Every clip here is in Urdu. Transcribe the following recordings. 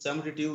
72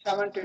72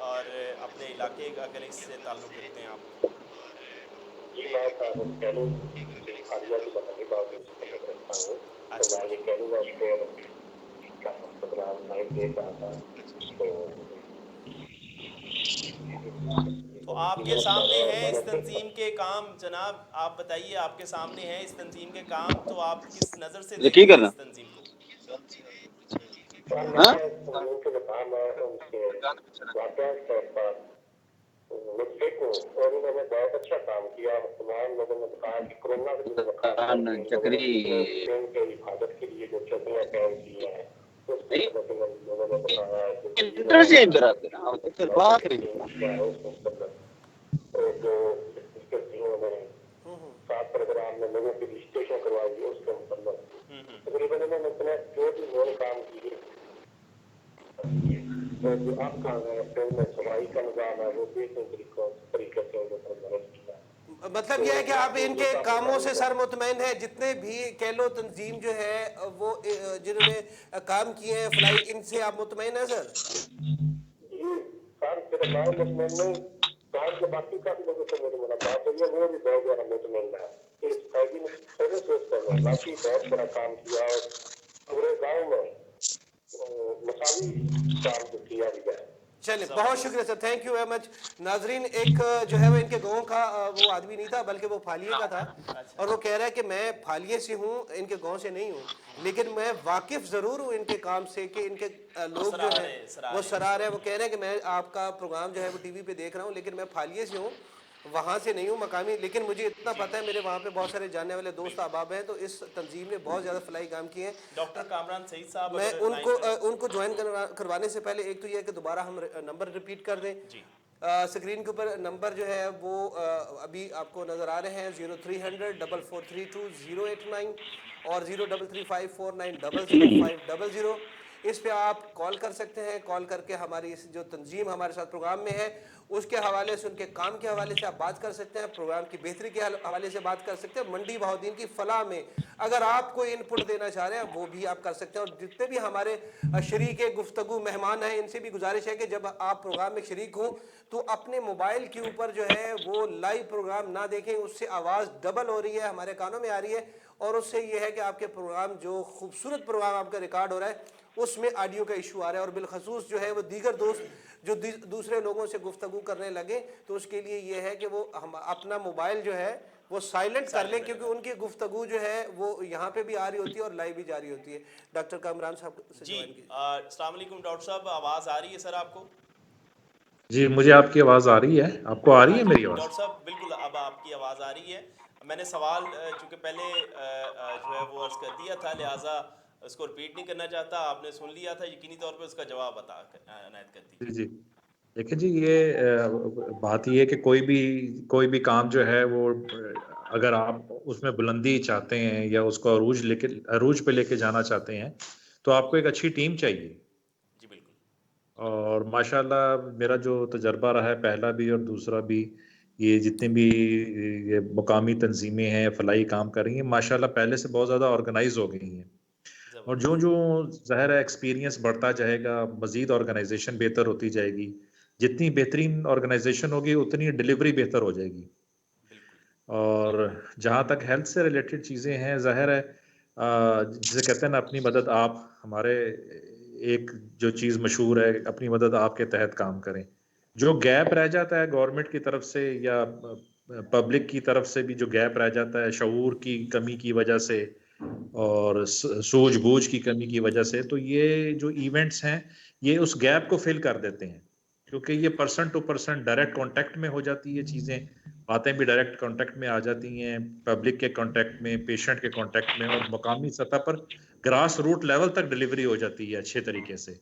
اور اپنے علاقے کا اگر اس سے تعلق رکھتے ہیں آپ؟ جی میں کہہ لوں حالیہ کی بتانی بات رکھتا ہوں تو اچھا میں یہ کہہ لوں گا کہ پروگرام لائف دیکھ رہا تھا تو آپ کے سامنے ہیں اس تنظیم کے کام جناب، آپ بتائیے، آپ کے سامنے ہیں اس تنظیم کے کام، تو آپ کس نظر سے کی دیکھتے ہیں کرنا اس تنظیم کو؟ ہاں ان کے بتانا ان کے واقعات پر مجھے کو اور انہوں نے بہت اچھا کام کیا. تمام لوگوں نے بتایا کہ کورونا کے دنوں میں خاص طور پہ ان لوگوں نے کتنے ٹرین کے حفاظت کے لیے جو چوکیاں قائم کی ہیں اس کے مطلب ان لوگوں نے بتایا کہ ادھر سے ادھر آتے نا پھر بات کیا ہے اس مطلب اور جو اس کے انہوں نے سات پروگرام میں لوگوں کی رجسٹریشن کروائی اس کے مطلب تقریباً انہوں نے اتنے جو بھی نئے کام کیے اور جو اب کام ہے ٹرین میں صفائی کا نظام ہے وہ دیکھنے طریقے سے مینج کیا. مطلب یہ ہے کہ آپ ان کے کاموں سے سر مطمئن ہیں؟ جتنے بھی کہہ لو تنظیم جو ہے وہ جنہوں نے کام کیے ہیں فلائی، ان سے آپ مطمئن ہیں سر؟ سر صرف میں مطمئن نہیں کام کے باقی کافی لوگوں سے میری ملاقات ہوئی ہے وہ بھی بہت زیادہ مطمئن ہے. اس قیدی نے پہلے سوچ کر رہا باقی بہت بڑا کام کیا اور پورے گاؤں میں مساوی کام کو کیا بھی ہے. چلے بہت شکریہ سر، تھینک یو ویری مچ. ناظرین، ایک جو ہے وہ ان کے گاؤں کا وہ آدمی نہیں تھا بلکہ وہ پھالیے کا تھا، اور وہ کہہ رہا ہے کہ میں پھالیے سے ہوں، ان کے گاؤں سے نہیں ہوں، لیکن میں واقف ضرور ہوں ان کے کام سے کہ ان کے لوگ جو ہیں وہ سرار ہیں. وہ کہہ رہے ہیں کہ میں آپ کا پروگرام جو ہے وہ ٹی وی پہ دیکھ رہا ہوں لیکن میں پھالیے سے ہوں، وہاں سے نہیں ہوں مقامی، لیکن مجھے اتنا پتہ ہے میرے وہاں پہ بہت سارے جاننے والے دوست احباب ہیں، تو اس تنظیم نے بہت زیادہ فلاحی کام کیے ہیں. ڈاکٹر کامران سعید صاحب میں اگر لائن پہ ان کو جوائن کروانے سے پہلے ایک تو یہ ہے کہ دوبارہ ہم نمبر ریپیٹ کر دیں. جی سکرین کے اوپر نمبر جو ہے وہ ابھی آپ کو نظر آ رہے ہیں 0300 4432 089 اور 033549000500. اس پہ آپ کال کر سکتے ہیں. کال کر کے ہماری جو تنظیم ہمارے ساتھ پروگرام میں ہے اس کے حوالے سے، ان کے کام کے حوالے سے آپ بات کر سکتے ہیں، پروگرام کی بہتری کے حوالے سے بات کر سکتے ہیں، منڈی بہاؤدین کی فلاح میں اگر آپ کوئی ان پٹ دینا چاہ رہے ہیں وہ بھی آپ کر سکتے ہیں. اور جتنے بھی ہمارے شریک گفتگو مہمان ہیں ان سے بھی گزارش ہے کہ جب آپ پروگرام میں شریک ہوں تو اپنے موبائل کے اوپر جو ہے وہ لائیو پروگرام نہ دیکھیں، اس سے آواز ڈبل ہو رہی ہے، ہمارے کانوں میں آ رہی ہے، اور اس سے یہ ہے کہ آپ کے پروگرام جو خوبصورت پروگرام آپ کا ریکارڈ ہو رہا ہے اس میں آڈیو کا ایشو آ رہا ہے. اور بالخصوص جو ہے وہ دیگر دوست جو دوسرے لوگوں سے گفتگو کرنے لگے تو اس کے لیے یہ ہے کہ وہ اپنا موبائل جو ہے وہ سائلنٹ کر لیں، کیونکہ ان کی گفتگو جو ہے وہ یہاں پہ بھی آ رہی ہوتی ہے اور لائیو بھی جاری ہوتی ہے. ڈاکٹر کامران صاحب سے جی جوائن کیجیے. السلام علیکم ڈاکٹر صاحب، آواز آ رہی ہے سر آپ کو؟ جی مجھے آپ کی آواز آ رہی ہے، آپ کو آ رہی ہاں ہے جی میری آواز؟ ڈاکٹر صاحب بالکل اب آپ کی آواز آ رہی ہے. میں نے سوال چونکہ پہلے جو ہے وہ عرض کر دیا تھا لہٰذا اس کو رپیٹ نہیں کرنا چاہتا، آپ نے سن لیا تھا، یقینی طور پہ اس کا جواب عنایت کر جی دیجیے. جی دیکھیں جی، یہ بات یہ ہے کہ کوئی بھی کام جو ہے وہ اگر آپ اس میں بلندی چاہتے ہیں یا اس کو عروج پہ لے کے جانا چاہتے ہیں تو آپ کو ایک اچھی ٹیم چاہیے. جی بالکل. اور ماشاءاللہ میرا جو تجربہ رہا ہے پہلا بھی اور دوسرا بھی، یہ جتنے بھی یہ مقامی تنظیمیں ہیں فلاحی کام کر رہی ہیں ماشاءاللہ پہلے سے بہت زیادہ آرگنائز ہو گئی ہیں. اور جو ظاہر ہے ایکسپیرینس بڑھتا جائے گا، مزید آرگنائزیشن بہتر ہوتی جائے گی، جتنی بہترین آرگنائزیشن ہوگی اتنی ڈلیوری بہتر ہو جائے گی. اور جہاں تک ہیلتھ سے ریلیٹڈ چیزیں ہیں، ظاہر ہے جسے کہتے ہیں نا اپنی مدد آپ، ہمارے ایک جو چیز مشہور ہے اپنی مدد آپ کے تحت کام کریں. جو گیپ رہ جاتا ہے گورنمنٹ کی طرف سے یا پبلک کی طرف سے بھی، جو گیپ رہ جاتا ہے شعور کی کمی کی وجہ سے اور سوجھ بوجھ کی کمی کی وجہ سے، تو یہ جو ایونٹس ہیں یہ اس گیپ کو فل کر دیتے ہیں، کیونکہ یہ person to person direct contact میں ہو جاتی ہے چیزیں، باتیں بھی ڈائریکٹ کانٹیکٹ میں آ جاتی ہیں، پبلک کے کانٹیکٹ میں، پیشنٹ کے کانٹیکٹ میں، اور مقامی سطح پر گراس روٹ لیول تک ڈلیوری ہو جاتی ہے اچھے طریقے سے.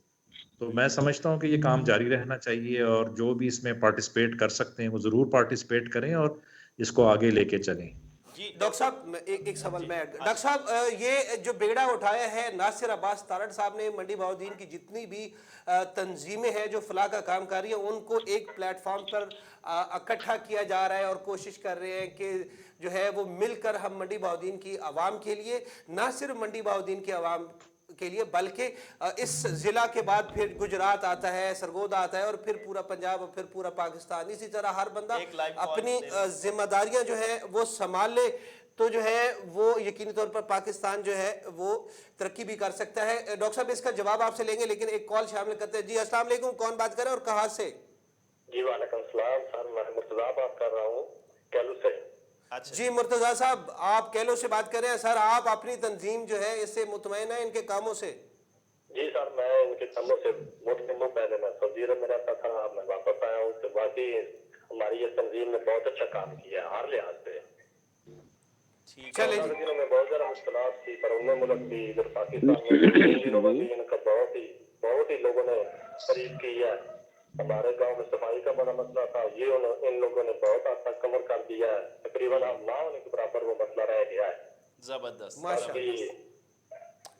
تو میں سمجھتا ہوں کہ یہ کام جاری رہنا چاہیے، اور جو بھی اس میں پارٹیسپیٹ کر سکتے ہیں وہ ضرور پارٹیسپیٹ کریں اور اس کو آگے لے کے چلیں. جی ڈاکٹر صاحب ایک سوال میں ڈاکٹر صاحب یہ جو بیڑا اٹھایا ہے ناصر عباس تارڑ صاحب نے، منڈی بہاؤدین کی جتنی بھی تنظیمیں ہیں جو فلاح کا کام کر رہی ہیں ان کو ایک پلیٹ فارم پر اکٹھا کیا جا رہا ہے اور کوشش کر رہے ہیں کہ جو ہے وہ مل کر ہم منڈی بہاؤدین کی عوام کے لیے، نہ صرف منڈی بہاؤدین کی عوام کے لیے بلکہ اس ضلع کے بعد پھر گجرات آتا ہے, سرگودا آتا ہے اور پھر پورا پنجاب اور پھر پورا پاکستان. اسی طرح ہر بندہ اپنی ذمہ داریاں جو ہے وہ سنبھال لے تو جو ہے وہ یقینی طور پر پاکستان جو ہے وہ ترقی بھی کر سکتا ہے. ڈاکٹر صاحب اس کا جواب آپ سے لیں گے لیکن ایک کال شامل کرتے ہیں. جی السلام علیکم, کون بات کر رہے ہیں اور کہاں سے؟ جی وعلیکم السلام سر, میں مرتضیٰ بات کر رہا ہوں کیلو سے. جی مرتضیٰ صاحب آپ کیلو سے بات کر رہے ہیں. سر آپ اپنی تنظیم جو ہے اس سے مطمئن ہیں ان کے کاموں سے؟ جی سر میں ان کے کاموں سے مطمئن ہوں. پہلے میں سعودی عرب میں رہتا تھا, اب میں واپس آیا ہوں. تو باقی ہماری یہ تنظیم نے بہت اچھا کام کیا ہے ہر لحاظ سے. چلے جی دنوں میں بہت زیادہ مشکلات تھی, پر ان ملک بھی ادھر پاکستان میں ان دنوں میں بھی ان کا بہت ہی لوگوں نے تعریف کی ہے. ہمارے گاؤں میں صفائی کا بڑا مسئلہ تھا, یہ ان لوگوں نے بہت حد تک کور کر دیا ہے. تقریباً اب نہ ہونے کے برابر وہ مسئلہ رہ گیا ہے. زبردست.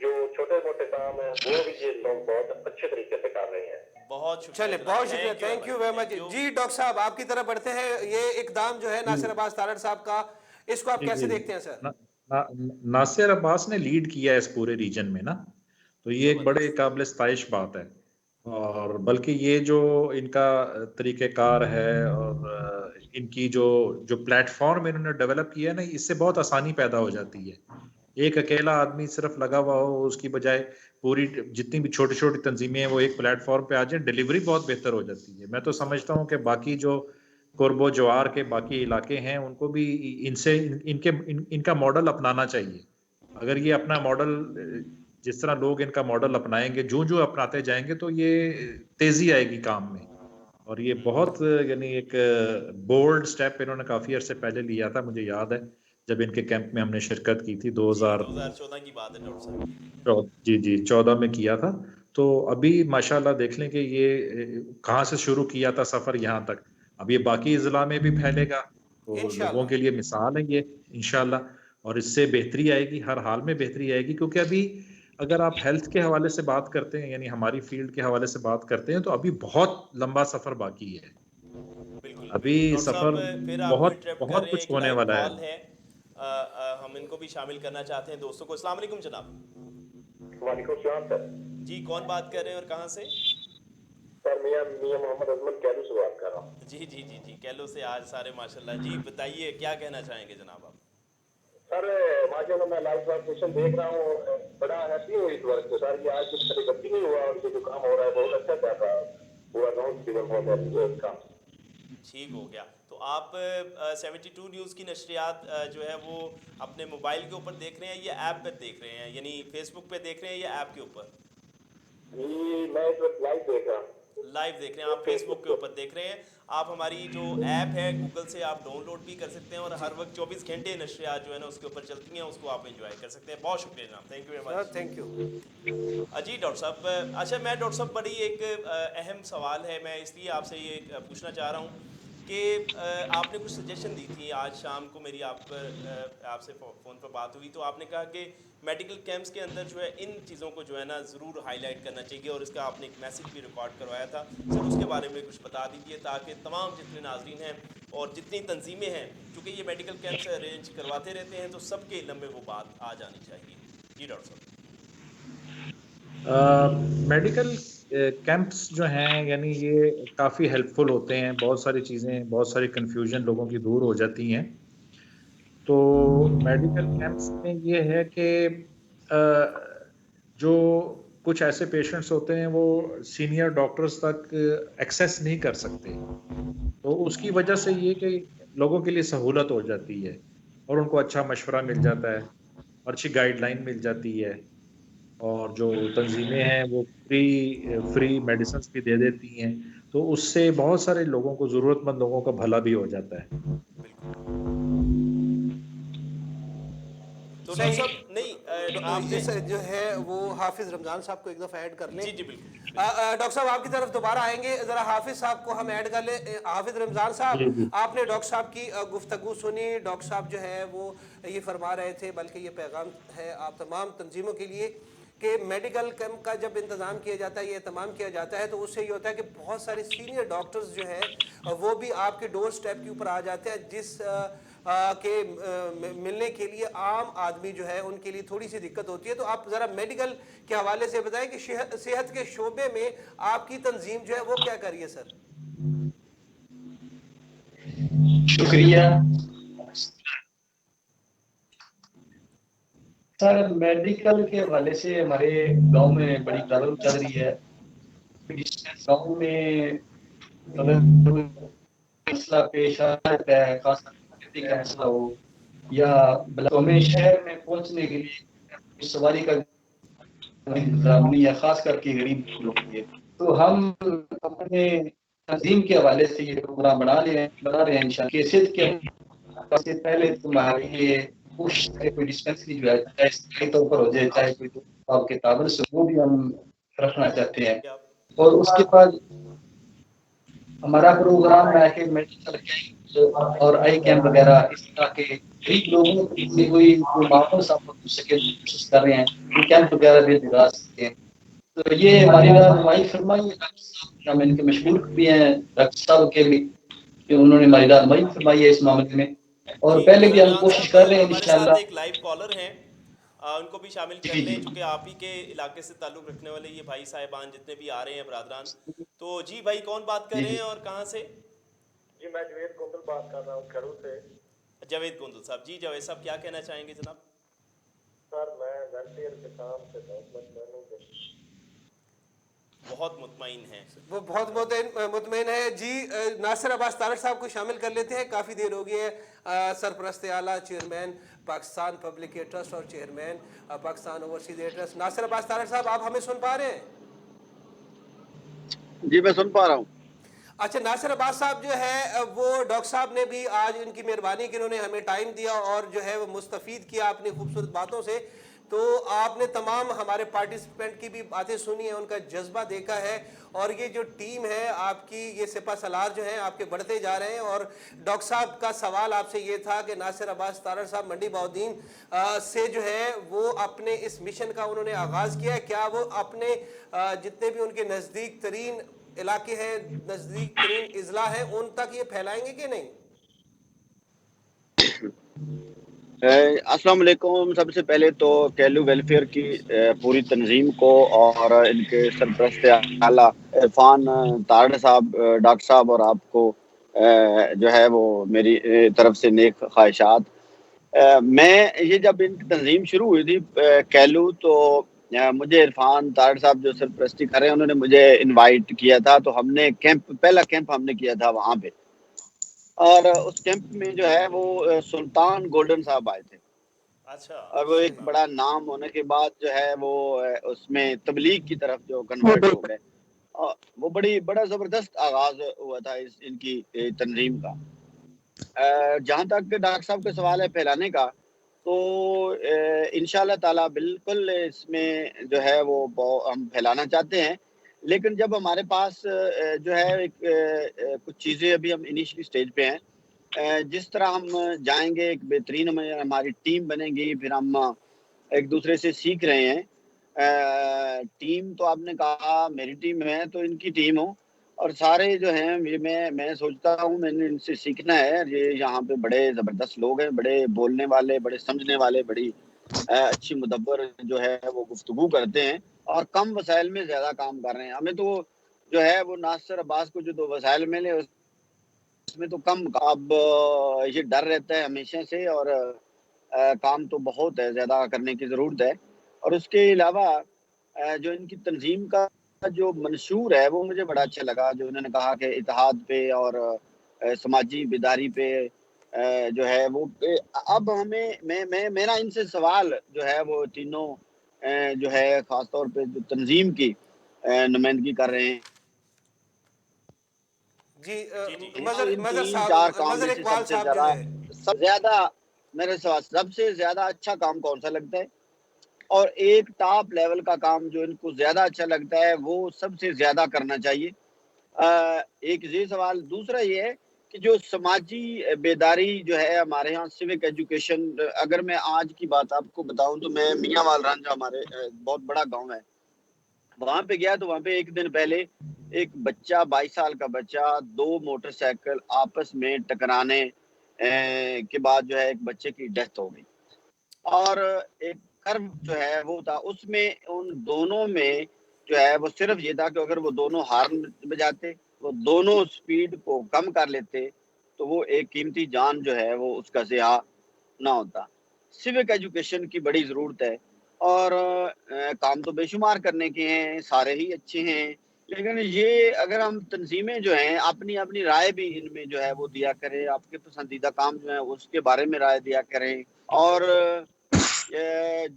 جو چھوٹے موٹے کام ہیں وہ بھی یہ لوگ بہت اچھے طریقے سے کر رہے ہیں. بہت شکریہ. چلے بہت شکریہ, تھینک یو ویری مچ. جی ڈاکٹر صاحب آپ کی طرف بڑھتے ہیں. یہ اقدام جو ہے ناصر عباس تارڑ صاحب کا, اس کو آپ کیسے دیکھتے ہیں سر؟ ناصر عباس نے لیڈ کیا ہے اس پورے ریجن میں نا, تو یہ ایک بڑے قابل ستائش بات ہے. اور بلکہ یہ جو ان کا طریقہ کار ہے اور ان کی جو پلیٹ فارم انہوں نے ڈیولپ کیا ہے نا, اس سے بہت آسانی پیدا ہو جاتی ہے. ایک اکیلا آدمی صرف لگا ہوا ہو, اس کی بجائے پوری جتنی بھی چھوٹی چھوٹی تنظیمیں ہیں وہ ایک پلیٹ فارم پہ آ جائیں, ڈیلیوری بہت بہتر ہو جاتی ہے. میں تو سمجھتا ہوں کہ باقی جو قرب و جوار کے باقی علاقے ہیں ان کو بھی ان کا ماڈل اپنانا چاہیے. اگر یہ اپنا ماڈل جس طرح لوگ ان کا ماڈل اپنائیں گے, جو اپناتے جائیں گے تو یہ تیزی آئے گی کام میں. اور یہ بہت یعنی ایک بولڈ سٹیپ انہوں نے کافی عرصے پہلے لیا تھا. مجھے یاد ہے جب ان کے کیمپ میں ہم نے شرکت کی تھی 2014 کی بات ہے ڈاکٹر صاحب. جی 14 میں کیا تھا. تو ابھی ماشاءاللہ دیکھ لیں کہ یہ کہاں سے شروع کیا تھا سفر یہاں تک, اب یہ باقی اضلاع میں بھی پھیلے گا تو لوگوں کے لیے مثال ہے یہ انشاءاللہ. اور اس سے بہتری آئے گی, ہر حال میں بہتری آئے گی. کیونکہ ابھی اگر آپ ہیلتھ کے حوالے سے بات کرتے ہیں, یعنی ہماری فیلڈ کے حوالے سے بات کرتے ہیں, تو ابھی بہت لمبا سفر باقی ہے. ابھی سفر بہت بہت کچھ ہونے والا ہے. ہم ان کو بھی شامل کرنا چاہتے ہیں دوستوں کو. السلام علیکم جناب. وعلیکم السلام سر. جی کون بات کر رہے ہیں اور کہاں سے؟ سر میاں محمد عظمت کیلو سے بات کر رہا ہوں. جی کیلو سے آج سارے ماشاءاللہ. جی بتائیے کیا کہنا چاہیں گے جناب آپ؟ سر ماشاءاللہ میں لائیو ٹرانسمیشن دیکھ رہا ہوں, بڑا ہیپی ہوں اس وقت. سر یہ آج کچھ غلطی نہیں ہوا, اور یہ جو کام ہو رہا ہے بہت اچھا کر رہا ہے. پورا گاؤں کام ٹھیک ہو گیا. تو آپ 72 نیوز کی نشریات جو ہے وہ اپنے موبائل کے اوپر دیکھ رہے ہیں یا ایپ پہ دیکھ رہے ہیں, یعنی فیس بک پہ دیکھ رہے ہیں یا ایپ کے اوپر؟ جی میں اس وقت لائیو دیکھ رہا ہوں. لائیو دیکھ رہے ہیں آپ, فیس بک کے اوپر دیکھ رہے ہیں آپ. ہماری جو ایپ ہے گوگل سے آپ ڈاؤن لوڈ بھی کر سکتے ہیں, اور ہر وقت 24 گھنٹے نشریات جو ہے نا اس کے اوپر چلتی ہیں, اس کو آپ انجوائے کر سکتے ہیں. بہت شکریہ جناب, thank you very much. Thank you. جی ڈاکٹر صاحب, اچھا میں ڈاکٹر صاحب بڑی ایک اہم سوال ہے, میں اس لیے آپ سے یہ پوچھنا چاہ رہا ہوں کہ آپ نے کچھ سجیشن دی تھی آج شام کو, میری آپ سے فون پر بات ہوئی, تو آپ نے کہا کہ میڈیکل کیمپس کے اندر جو ہے ان چیزوں کو جو ہے نا ضرور ہائی لائٹ کرنا چاہیے, اور اس کا آپ نے ایک میسج بھی ریکارڈ کروایا تھا. سر اس کے بارے میں کچھ بتا دیجیے تاکہ تمام جتنے ناظرین ہیں اور جتنی تنظیمیں ہیں, چونکہ یہ میڈیکل کیمپس ارینج کرواتے رہتے ہیں, تو سب کے علم میں وہ بات آ جانی چاہیے. جی ڈاکٹر صاحب. میڈیکل کیمپس جو ہیں یعنی یہ کافی ہیلپ فل ہوتے ہیں. بہت ساری چیزیں, بہت ساری کنفیوژن لوگوں کی دور ہو جاتی ہیں. تو میڈیکل کیمپس میں یہ ہے کہ جو کچھ ایسے پیشنٹس ہوتے ہیں وہ سینئر ڈاکٹرز تک ایکسیس نہیں کر سکتے, تو اس کی وجہ سے یہ کہ لوگوں کے لیے سہولت ہو جاتی ہے, اور ان کو اچھا مشورہ مل جاتا ہے, اچھی گائیڈ لائن مل جاتی ہے, اور جو تنظیمیں ہیں وہ فری میڈیسنز بھی دے دیتی ہیں. تو اس سے بہت سارے لوگوں کو, ضرورت مند لوگوں کا بھلا بھی ہو جاتا ہے. تو ڈاکٹر صاحب نہیں آپ نے جو ہے وہ حافظ رمضان صاحب کو ایک دفعہ ایڈ کر لیں. جی بالکل. ڈاکٹر صاحب آپ کی طرف دوبارہ آئیں گے, ذرا حافظ صاحب کو ہم ایڈ کر لیں. حافظ رمضان صاحب, آپ نے ڈاکٹر صاحب کی گفتگو سنی. ڈاکٹر صاحب جو ہے وہ یہ فرما رہے تھے, بلکہ یہ پیغام ہے آپ تمام تنظیموں کے لیے کہ میڈیکل کیمپ کا جب انتظام کیا جاتا ہے، یہ اہتمام کیا جاتا ہے، تو اس سے یہ ہوتا ہے کہ بہت سارے سینئر ڈاکٹرز جو ہیں وہ بھی آپ کے ڈور سٹیپ کے اوپر آ جاتے ہیں، جس کے ملنے کے لیے عام آدمی جو ہے ان کے لیے تھوڑی سی دقت ہوتی ہے. تو آپ ذرا میڈیکل کے حوالے سے بتائیں کہ صحت کے شعبے میں آپ کی تنظیم جو ہے وہ کیا کر رہی ہے سر؟ شکریہ سر. میڈیکل کے حوالے سے ہمارے گاؤں میں بڑی پرابلم چل رہی ہے. گاؤں میں مسئلہ پیش آتا ہے، خاص طور کا مسئلہ ہو یا ہمیں شہر میں پہنچنے کے لیے سواری کا انتظام نہیں ہے، خاص کر کے غریب لوگوں کے لیے. تو ہم اپنے تنظیم کے حوالے سے یہ پروگرام بنا رہے ہیں انشاءاللہ. صحت کے سے پہلے تمہارے لیے کوشش ہے کوئی ڈسپینسری جو ہے چاہے صحیح طور پر ہو جائے، چاہے کوئی آپ کے تعاون سے، وہ بھی ہم رکھنا چاہتے ہیں. اور اس کے بعد ہمارا پروگرام ہے کہ میڈیکل کیمپ اور آئی کیمپ وغیرہ اس طرح کے غریب لوگوں کے کوئی معاون صاحب ہو سکے کوشش کر رہے ہیں کہ کیمپ وغیرہ بھی لگا سکتے ہیں. تو یہ ہماری رہنمائی فرمائی ہے. ہم ان کے مشغول بھی ہیں ڈاکٹر صاحب کے بھی کہ انہوں نے ہماری رہنمائی فرمائی ہے اس معاملے میں، اور جی پہلے بھی ہم عمران کوشش صاحب، کر رہے ہیں ہمارے انشاءاللہ. ساتھ ایک لائیو کالر ہیں، ان کو بھی شامل کر جی لیں، جی چونکہ آپ ہی کے علاقے سے تعلق رکھنے والے یہ بھائی صاحبان جتنے بھی آ رہے ہیں برادران. تو جی بھائی کون بات کر جی رہے جی ہیں اور کہاں سے؟ جی میں جوید گوندل بات کر رہا ہوں کھڑو سے. جاوید گوندل صاحب. جی جاوید صاحب کیا کہنا چاہیں گے جناب؟ سر میں ویلفیئر کے کام سے بہت مطمئن ہوں. بہت مطمئن ہیں. وہ بہت مطمئن ہے. جی ناصر عباس طارڑ صاحب کو شامل کر لیتے ہیں. کافی دیر ہو گئی ہے. سرپرست اعلیٰ، chairman Pakistan public aid trust اور chairman Pakistan overseas aid trust, Nasir Abbas Tarar صاحب، آپ ہمیں سن پا رہے ہیں؟ جی میں سن پا رہا ہوں. اچھا، ناصر عباس صاحب جو ہے وہ ڈاکٹر صاحب نے بھی آج ان کی مہربانی کہ انہوں نے ہمیں ٹائم دیا اور جو ہے وہ مستفید کیا اپنی خوبصورت باتوں سے. تو آپ نے تمام ہمارے پارٹیسپینٹ کی بھی باتیں سنی ہیں، ان کا جذبہ دیکھا ہے، اور یہ جو ٹیم ہے آپ کی، یہ سپہ سالار جو ہیں آپ کے بڑھتے جا رہے ہیں. اور ڈاکٹر صاحب کا سوال آپ سے یہ تھا کہ ناصر عباس طارڑ صاحب منڈی بہاؤالدین سے جو ہے وہ اپنے اس مشن کا انہوں نے آغاز کیا ہے، کیا وہ اپنے جتنے بھی ان کے نزدیک ترین علاقے ہیں، نزدیک ترین اضلاع ہیں، ان تک یہ پھیلائیں گے کہ نہیں؟ السلام علیکم. سب سے پہلے تو کیلو ویلفیئر کی پوری تنظیم کو اور ان کے سرپرست اعلیٰ عرفان طارڑ صاحب، ڈاکٹر صاحب، اور آپ کو جو ہے وہ میری طرف سے نیک خواہشات. میں یہ جب ان کی تنظیم شروع ہوئی تھی کیلو، تو مجھے عرفان طارڑ صاحب جو سرپرستی کر رہے ہیں انہوں نے مجھے انوائٹ کیا تھا. تو ہم نے پہلا کیمپ ہم نے کیا تھا وہاں پہ، اور اس کیمپ میں جو ہے وہ سلطان گولڈن صاحب آئے تھے. اچھا، اور وہ ایک صحیح. بڑا نام ہونے کے بعد جو ہے وہ اس میں تبلیغ کی طرف جو کنورٹ ہو گئے. وہ بڑا زبردست آغاز ہوا تھا ان کی تنظیم کا. جہاں تک ڈاکٹر صاحب کا سوال ہے پھیلانے کا، تو انشاءاللہ تعالی بالکل اس میں جو ہے وہ ہم پھیلانا چاہتے ہیں. لیکن جب ہمارے پاس جو ہے کچھ چیزیں ابھی ہم انیشلی سٹیج پہ ہیں، جس طرح ہم جائیں گے ایک بہترین ہماری ٹیم بنے گی، پھر ہم ایک دوسرے سے سیکھ رہے ہیں. ٹیم تو آپ نے کہا میری ٹیم ہے تو ان کی ٹیم ہو، اور سارے جو ہیں میں سوچتا ہوں میں نے ان سے سیکھنا ہے. یہ یہاں پہ بڑے زبردست لوگ ہیں، بڑے بولنے والے، بڑے سمجھنے والے، بڑی اچھی مدبر جو ہے وہ گفتگو کرتے ہیں، اور کم وسائل میں زیادہ کام کر رہے ہیں. ہمیں تو جو ہے وہ ناصر عباس کو جو 2 وسائل ملے اس میں تو کم، اب یہ ڈر رہتا ہے ہمیشہ سے، اور کام تو بہت ہے، زیادہ کرنے کی ضرورت ہے. اور اس کے علاوہ جو ان کی تنظیم کا جو منشور ہے وہ مجھے بڑا اچھا لگا، جو انہوں نے کہا کہ اتحاد پہ اور سماجی بیداری پہ جو ہے وہ. اب میرا ان سے سوال جو ہے وہ تینوں جو ہے خاص طور پہ جو تنظیم کی نمائندگی کر رہے ہیں، جی جی. ان مظہر 3-4 صاحب، کام مظہر میں سے اقبال صاحب جو ہے، سب سے زیادہ اچھا کام کون سا لگتا ہے، اور ایک ٹاپ لیول کا کام جو ان کو زیادہ اچھا لگتا ہے وہ سب سے زیادہ کرنا چاہیے. ایک یہ سوال. دوسرا یہ ہے کہ جو سماجی بیداری جو ہے ہمارے ہاں سیوک ایجوکیشن، اگر میں آج کی بات آپ کو بتاؤں تو میں میاں وال رنج ہمارے بہت بڑا گاؤں ہے، وہاں پہ گیا تو وہاں پہ ایک دن پہلے ایک بچہ 22 سال کا بچہ 2 موٹر سائیکل آپس میں ٹکرانے کے بعد جو ہے ایک بچے کی ڈیتھ ہو گئی، اور ایک کرو جو ہے وہ تھا، اس میں ان دونوں میں جو ہے وہ صرف یہ تھا کہ اگر وہ دونوں ہارن بجاتے، وہ دونوں سپیڈ کو کم کر لیتے تو وہ ایک قیمتی جان جو ہے وہ اس کا ضیاع نہ ہوتا۔ سیوک ایجوکیشن کی بڑی ضرورت ہے، اور کام تو بے شمار کرنے کے ہیں، سارے ہی اچھے ہیں، لیکن یہ اگر ہم تنظیمیں جو ہیں اپنی اپنی رائے بھی ان میں جو ہے وہ دیا کریں، آپ کے پسندیدہ کام جو ہیں اس کے بارے میں رائے دیا کریں، اور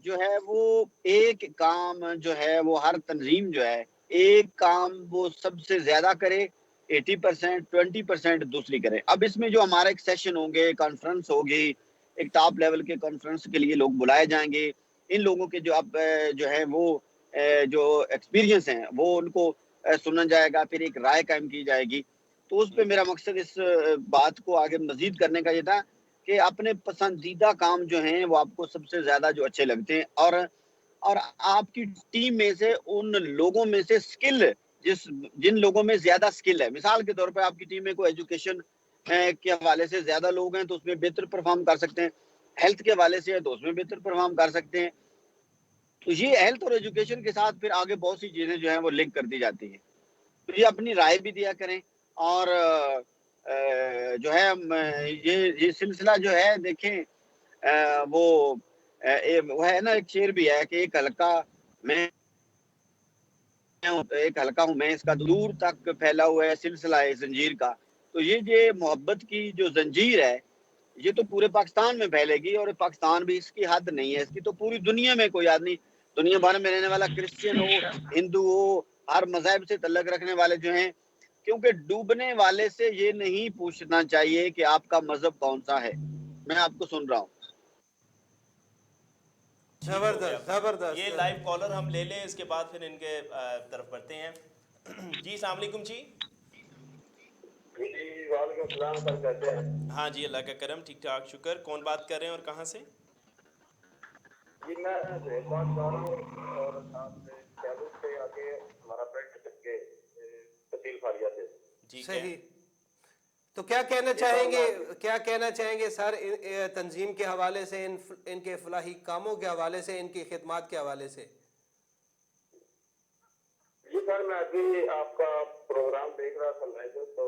جو ہے وہ ایک کام جو ہے وہ ہر تنظیم جو ہے ایک کام وہ سب سے زیادہ کرے 80%، 20% دوسری کرے۔ اب اس میں جو ہمارا ایک سیشن ہوں گے، کانفرنس ہوگی، ایک ٹاپ لیول کے کانفرنس کے لیے لوگ بلائے جائیں گے، ان لوگوں کے جو اب جو ہے وہ جو ایکسپیرینس ہیں وہ ان کو سنا جائے گا، پھر ایک رائے قائم کی جائے گی۔ تو اس پہ میرا مقصد اس بات کو آگے مزید کرنے کا یہ تھا کہ اپنے پسندیدہ کام جو ہیں وہ آپ کو سب سے زیادہ جو اچھے لگتے ہیں، اور آپ کی ٹیم میں سے ان لوگوں میں سے سکل جن لوگوں میں زیادہ سکل ہے، مثال کے طور پہ آپ کی ٹیم میں کوئی ایجوکیشن کے حوالے سے زیادہ لوگ ہیں تو اس میں بہتر پرفارم کر سکتے ہیں، ہیلتھ کے حوالے سے ہے تو اس میں بہتر پرفارم کر سکتے ہیں، تو یہ ہیلتھ اور ایجوکیشن کے ساتھ پھر آگے بہت سی چیزیں جو ہیں وہ لنک کر دی جاتی ہیں، تو یہ اپنی رائے بھی دیا کریں، اور جو ہے یہ سلسلہ جو ہے دیکھیں وہ ہے نا، ایک شعر بھی ہے کہ ایک حلقہ میں ہوں میں اس کا دور تک پھیلا ہوا ہے سلسلہ ہے زنجیر کا، تو یہ محبت کی جو زنجیر ہے یہ تو پورے پاکستان میں پھیلے گی، اور پاکستان بھی اس کی حد نہیں ہے، اس کی تو پوری دنیا میں کوئی آدمی، دنیا بھر میں رہنے والا کرسچین ہو، ہندو ہو، ہر مذہب سے تعلق رکھنے والے جو ہیں، کیونکہ ڈوبنے والے سے یہ نہیں پوچھنا چاہیے کہ آپ کا مذہب کون سا ہے۔ میں آپ کو سن رہا ہوں۔ زبردست زبردست۔ یہ لائیو کالر ہم لے لیں، اس کے بعد پھر ان کے طرف بڑھتے ہیں۔ جی السلام علیکم جی۔ جی وعلیکم السلام سر، کیسے ہیں؟ ہاں جی اللہ کا کرم، ٹھیک ٹھاک شکر۔ کون بات کر رہے ہیں اور کہاں سے؟ جی میں زہیر بات کر رہا ہوں، اور ساتھ کیلو سے آگے ہمارا پریکٹس کے تحصیل فاریہ سے۔ ٹھیک ہے، صحیح، تو کیا کہنا چاہیں گے سر تنظیم کے حوالے سے، ان کے فلاحی کاموں کے حوالے سے، ان کی خدمات کے حوالے سے؟ جی سر میں ابھی آپ کا پروگرام دیکھ رہا تھا لائیو، تو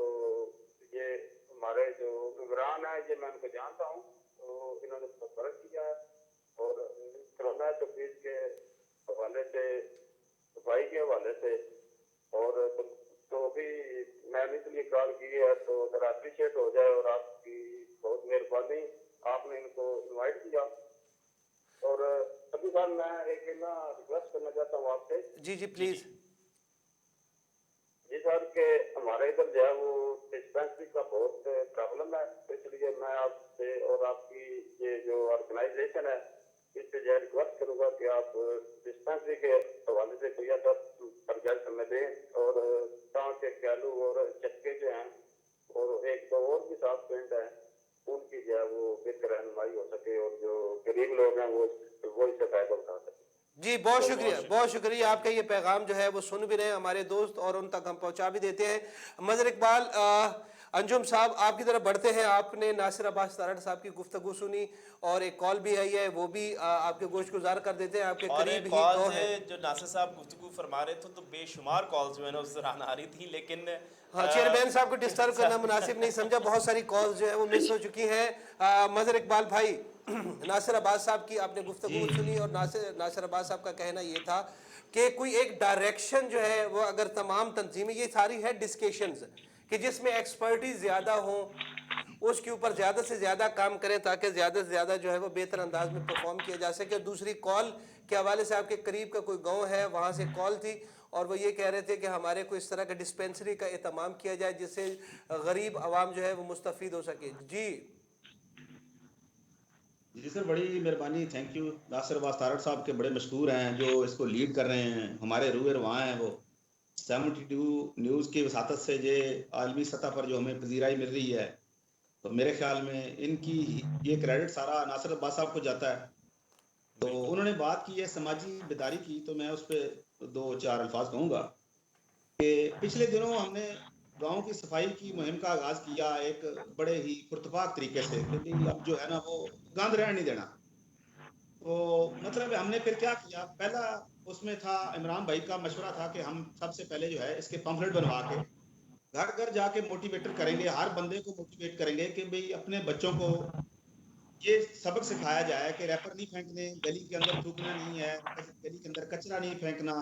یہ ہمارے جو ممبران ہیں یہ میں ان کو جانتا ہوں، تو انہوں نے بہت فرق کیا ہے، اور کرونا تفریح کے حوالے سے، صفائی کے حوالے سے، اور تو بھی میں نے اس لیے کال کی ہے تو ذرا اپریشیٹ ہو جائے، اور آپ کی بہت مہربانی، آپ نے ان کو انوائٹ کیا۔ اور ابھی سر میں ایک نا ریکویسٹ کرنا چاہتا ہوں آپ سے۔ جی جی پلیز۔ جی سر کہ ہمارے ادھر جو ہے وہ ڈسپینسری کا بہت پرابلم ہے، اس لیے میں آپ سے اور آپ کی یہ جو آرگنائزیشن ہے اس سے جو ہے ریکویسٹ کروں گا کہ آپ ڈسپینسری کے حوالے سے کوئی ایسا پروجیکٹ ہمیں دیں، اور تاکہ کیلو اور چکے جو ہیں اور ایک دو اور بھی ساتھ پینٹ ہیں ان کی جو ہے وہ بہتر رہنمائی ہو سکے، اور جو غریب لوگ ہیں وہ اس سے فائدہ اٹھا سکیں۔ جی بہت شکریہ، بہت شکریہ، آپ کا یہ پیغام جو ہے وہ سن بھی رہے ہیں ہمارے دوست، اور ان تک ہم پہنچا بھی دیتے ہیں۔ مظہر اقبال، انجم صاحب آپ کی طرف بڑھتے ہیں۔ آپ نے ناصر عباس تارڑ صاحب کی گفتگو سنی، اور ایک کال بھی آئی ہے، وہ بھی آپ کے گوش گزار کر دیتے ہیں، آپ کے اور قریب ہی کالز گو ہے۔ جو ناصر صاحب گفتگو فرما رہے تھے تو بے شمار کالز جو ہے نا اس دوران آ رہی تھی، لیکن ہاں چیئرمین صاحب کو ڈسٹرب کرنا مناسب نہیں سمجھا، بہت ساری کالز جو ہیں وہ مس ہو چکی ہیں۔ مظہر اقبال بھائی، ناصر عباس صاحب کی آپ نے گفتگو سنی، اور ناصر عباس صاحب کا کہنا یہ تھا کہ کوئی ایک ڈائریکشن جو ہے وہ اگر تمام تنظیمیں، یہ ساری ہے ڈسکیشنز کہ جس میں ایکسپرٹیز زیادہ ہوں، اس کے اوپر زیادہ سے زیادہ کام کریں تاکہ زیادہ سے زیادہ جو ہے وہ بہتر انداز میں پرفارم کیا جا سکے۔ دوسری کال کے حوالے سے آپ کے قریب کا کوئی گاؤں ہے، وہاں سے کال تھی، اور وہ یہ کہہ رہے تھے کہ ہمارے کو اس طرح کا ڈسپینسری کا اہتمام کیا جائے جس سے غریب عوام جو ہے وہ مستفید ہو سکے۔ جی جی سر بڑی مہربانی، تھینک یو۔ ناصر عباس تارڑ صاحب کے بڑے مشہور ہیں جو اس کو لیڈ کر رہے ہیں، ہمارے روئے رواں ہیں وہ، 72 نیوز کی وساطت سے یہ عالمی سطح پر جو ہمیں پذیرائی مل رہی ہے، تو میرے خیال میں ان کی یہ کریڈٹ سارا ناصر عباس صاحب کو جاتا ہے. تو انہوں نے بات کی ہے سماجی بیداری کی، تو میں اس پہ 2-4 الفاظ کہوں گا کہ پچھلے دنوں ہم نے گاؤں کی صفائی کی مہم کا آغاز کیا ایک بڑے ہی پرتپاک طریقے سے کہ اب جو ہے نا وہ گند رہن نہیں دینا. تو مطلب ہم نے پھر کیا کیا، پہلا اس میں تھا عمران بھائی کا مشورہ تھا کہ ہم سب سے پہلے جو ہے اس کے پمفلٹ بنوا کے گھر گھر جا کے موٹیویٹر کریں گے، ہر بندے کو موٹیویٹ کریں گے کہ بھئی اپنے بچوں کو یہ سبق سکھایا جائے کہ ریپر نہیں پھینکنے، گلی کے اندر تھوکنا نہیں ہے، گلی کے اندر کچرا نہیں پھینکنا،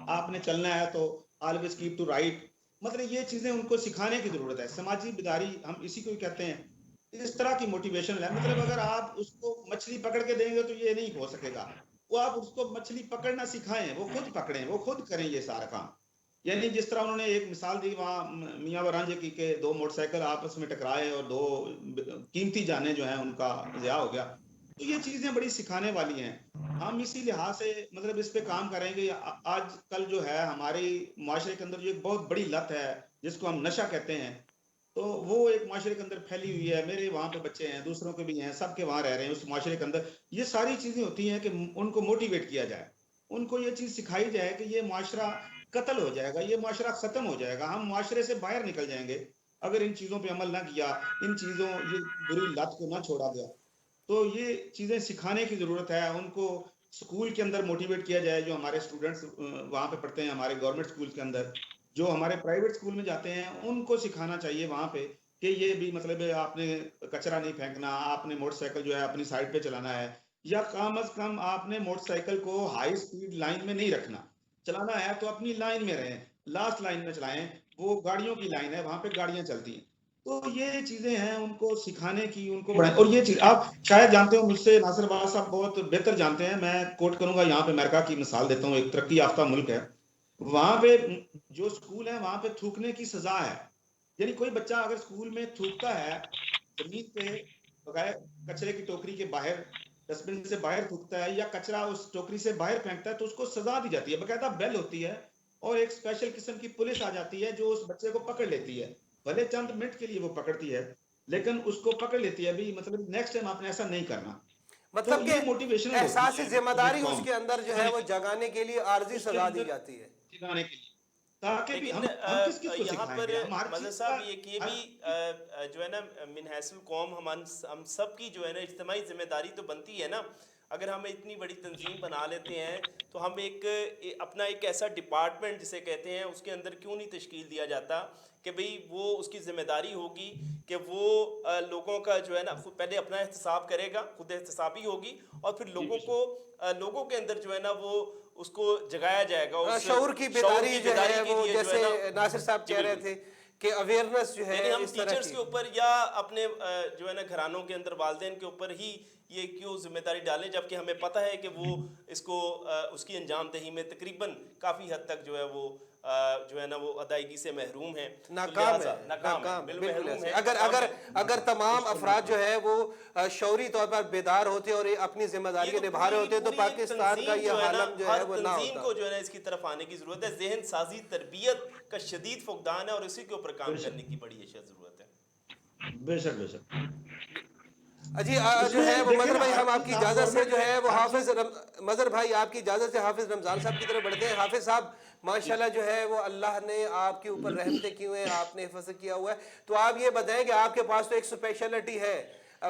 آپ نے چلنا ہے تو آلویز کیپ ٹو رائٹ. مطلب یہ چیزیں ان کو سکھانے کی ضرورت ہے. سماجی بیداری ہم اسی کو کہتے ہیں. اس طرح کی موٹیویشن ہے. مطلب اگر آپ اس کو مچھلی پکڑ کے دیں گے تو یہ نہیں ہو سکے گا. وہ آپ اس کو مچھلی پکڑنا سکھائیں، وہ خود پکڑیں، وہ خود کریں یہ سارا کام. یعنی جس طرح انہوں نے ایک مثال دی وہاں میاں ورانجے کی کہ 2 موٹر سائیکل آپس میں ٹکرائے اور 2 قیمتی جانیں جو ہیں ان کا ضیاع ہو گیا. تو یہ چیزیں بڑی سکھانے والی ہیں. ہم اسی لحاظ سے مطلب اس پہ کام کریں گے. آج کل جو ہے ہماری معاشرے کے اندر جو ایک بہت بڑی لت ہے جس کو ہم نشہ کہتے ہیں، تو وہ ایک معاشرے کے اندر پھیلی ہوئی ہے. میرے وہاں پہ بچے ہیں، دوسروں کے بھی ہیں، سب کے وہاں رہ رہے ہیں اس معاشرے کے اندر. یہ ساری چیزیں ہوتی ہیں کہ ان کو موٹیویٹ کیا جائے، ان کو یہ چیز سکھائی جائے کہ یہ معاشرہ قتل ہو جائے گا، یہ معاشرہ ختم ہو جائے گا، ہم معاشرے سے باہر نکل جائیں گے اگر ان چیزوں پہ عمل نہ کیا، ان چیزوں یہ بری لت کو نہ چھوڑا گیا. تو یہ چیزیں سکھانے کی ضرورت ہے. ان کو سکول کے اندر موٹیویٹ کیا جائے، جو ہمارے اسٹوڈنٹس وہاں پہ پڑھتے ہیں ہمارے گورنمنٹ سکول کے اندر، جو ہمارے پرائیویٹ سکول میں جاتے ہیں، ان کو سکھانا چاہیے وہاں پہ کہ یہ بھی مطلب آپ نے کچرا نہیں پھینکنا، آپ نے موٹر سائیکل جو ہے اپنی سائڈ پہ چلانا ہے، یا کم از کم آپ نے موٹر سائیکل کو ہائی سپیڈ لائن میں نہیں رکھنا. چلانا ہے تو اپنی لائن میں رہیں، لاسٹ لائن میں چلائیں. وہ گاڑیوں کی لائن ہے، وہاں پہ گاڑیاں چلتی ہیں. تو یہ چیزیں ہیں ان کو سکھانے کی، ان کو بڑھائیں. اور یہ چیز آپ شاید جانتے ہو، مجھ سے ناصر عباس صاحب بہت بہتر جانتے ہیں. میں کوٹ کروں گا یہاں پہ امریکہ کی مثال دیتا ہوں، ایک ترقی یافتہ ملک ہے. وہاں پہ جو سکول ہے وہاں پہ تھوکنے کی سزا ہے. یعنی کوئی بچہ اگر سکول میں تھوکتا ہے زمین پہ بغیر کچرے کی ٹوکری کے باہر، ڈسٹ بن سے باہر تھوکتا ہے یا کچرا اس ٹوکری سے باہر پھینکتا ہے، تو اس کو سزا دی جاتی ہے. باقاعدہ بیل ہوتی ہے اور ایک اسپیشل قسم کی پولیس آ جاتی ہے جو اس بچے کو پکڑ لیتی ہے. بھلے چند منٹ کے لیے وہ پکڑتی ہے لیکن اس کو پکڑ لیتی ہے بھی، مطلب نیکسٹ ٹائم آپ نے ایسا نہیں کرنا. مطلب کہ تو یہ موٹیویشنل ہوتی احساس ہے ذمہ داری اس ریفارم کے اندر جو ہے وہ جگانے کے لیے عارضی اس کے سزا دی اندر جاتی ہے. سکھانے کے لیے، تاکہ بھی لیکن ہم کس کو یہاں سکھائیں پر گے؟ ہم ہر مدر چیز صاحب کا یہ بھی جو ہے نا من حیث القوم ہم سب کی جو ہے نا اجتماعی ذمہ داری تو بنتی ہے نا. اگر ہم اتنی بڑی تنظیم بنا لیتے ہیں تو ہم اپنا ایک ایسا ڈپارٹمنٹ جسے کہتے ہیں اس کے اندر کیوں نہیں تشکیل دیا جاتا کہ بھئی وہ اس کی ذمہ داری ہوگی کہ وہ لوگوں کا جو ہے نا خود پہلے اپنا احتساب کرے گا، خود احتسابی ہوگی، اور پھر لوگوں کے اندر جو ہے نا وہ اس کو جگایا جائے گا، اس شعور کی بیداری جو ہے کے وہ لیے جو ہے جیسے نا. ناصر صاحب جی کہہ رہے بالکل. تھے کہ اویئرنیس جو ہے یعنی ہم اس طرح ٹیچرز کی. کے اوپر یا اپنے جو ہے نا گھرانوں کے اندر والدین کے اوپر ہی یہ کیوں ذمہ داری ڈالیں، جبکہ ہمیں پتہ ہے کہ وہ اس کی انجام دہی میں تقریباً کافی حد تک جو ہے وہ جو ہے نا وہ ادائیگی سے محروم ہیں. ناکام ہے، ناکام ہے، بالکل محروم ایسے. ہے. اگر تمام افراد جو ہے وہ شعوری طور پر بیدار ہوتے اور اپنی ذمہ داریاں نبھا رہے ہوتے تو پاکستان کا یہ عالم جو ہے وہ نہ تنظیم ہوتا. کو جو ہے نا اس کی طرف آنے کی ضرورت ہے. ذہن سازی تربیت کا شدید فقدان ہے اور اسی کے اوپر کام کرنے کی بڑی ضرورت ہے. بے شک بے شک. جی جو ہے وہ مظہر بھائی، ہم آپ کی اجازت سے جو ہے وہ مظہر بھائی آپ کی اجازت سے حافظ رمضان صاحب کی طرف بڑھتے ہیں. حافظ صاحب ماشاءاللہ جو ہے وہ اللہ نے آپ کے اوپر رحمتیں کی ہوئے ہیں، آپ نے حفظ کیا ہوا ہے. تو آپ یہ بتائیں کہ آپ کے پاس تو ایک اسپیشلٹی ہے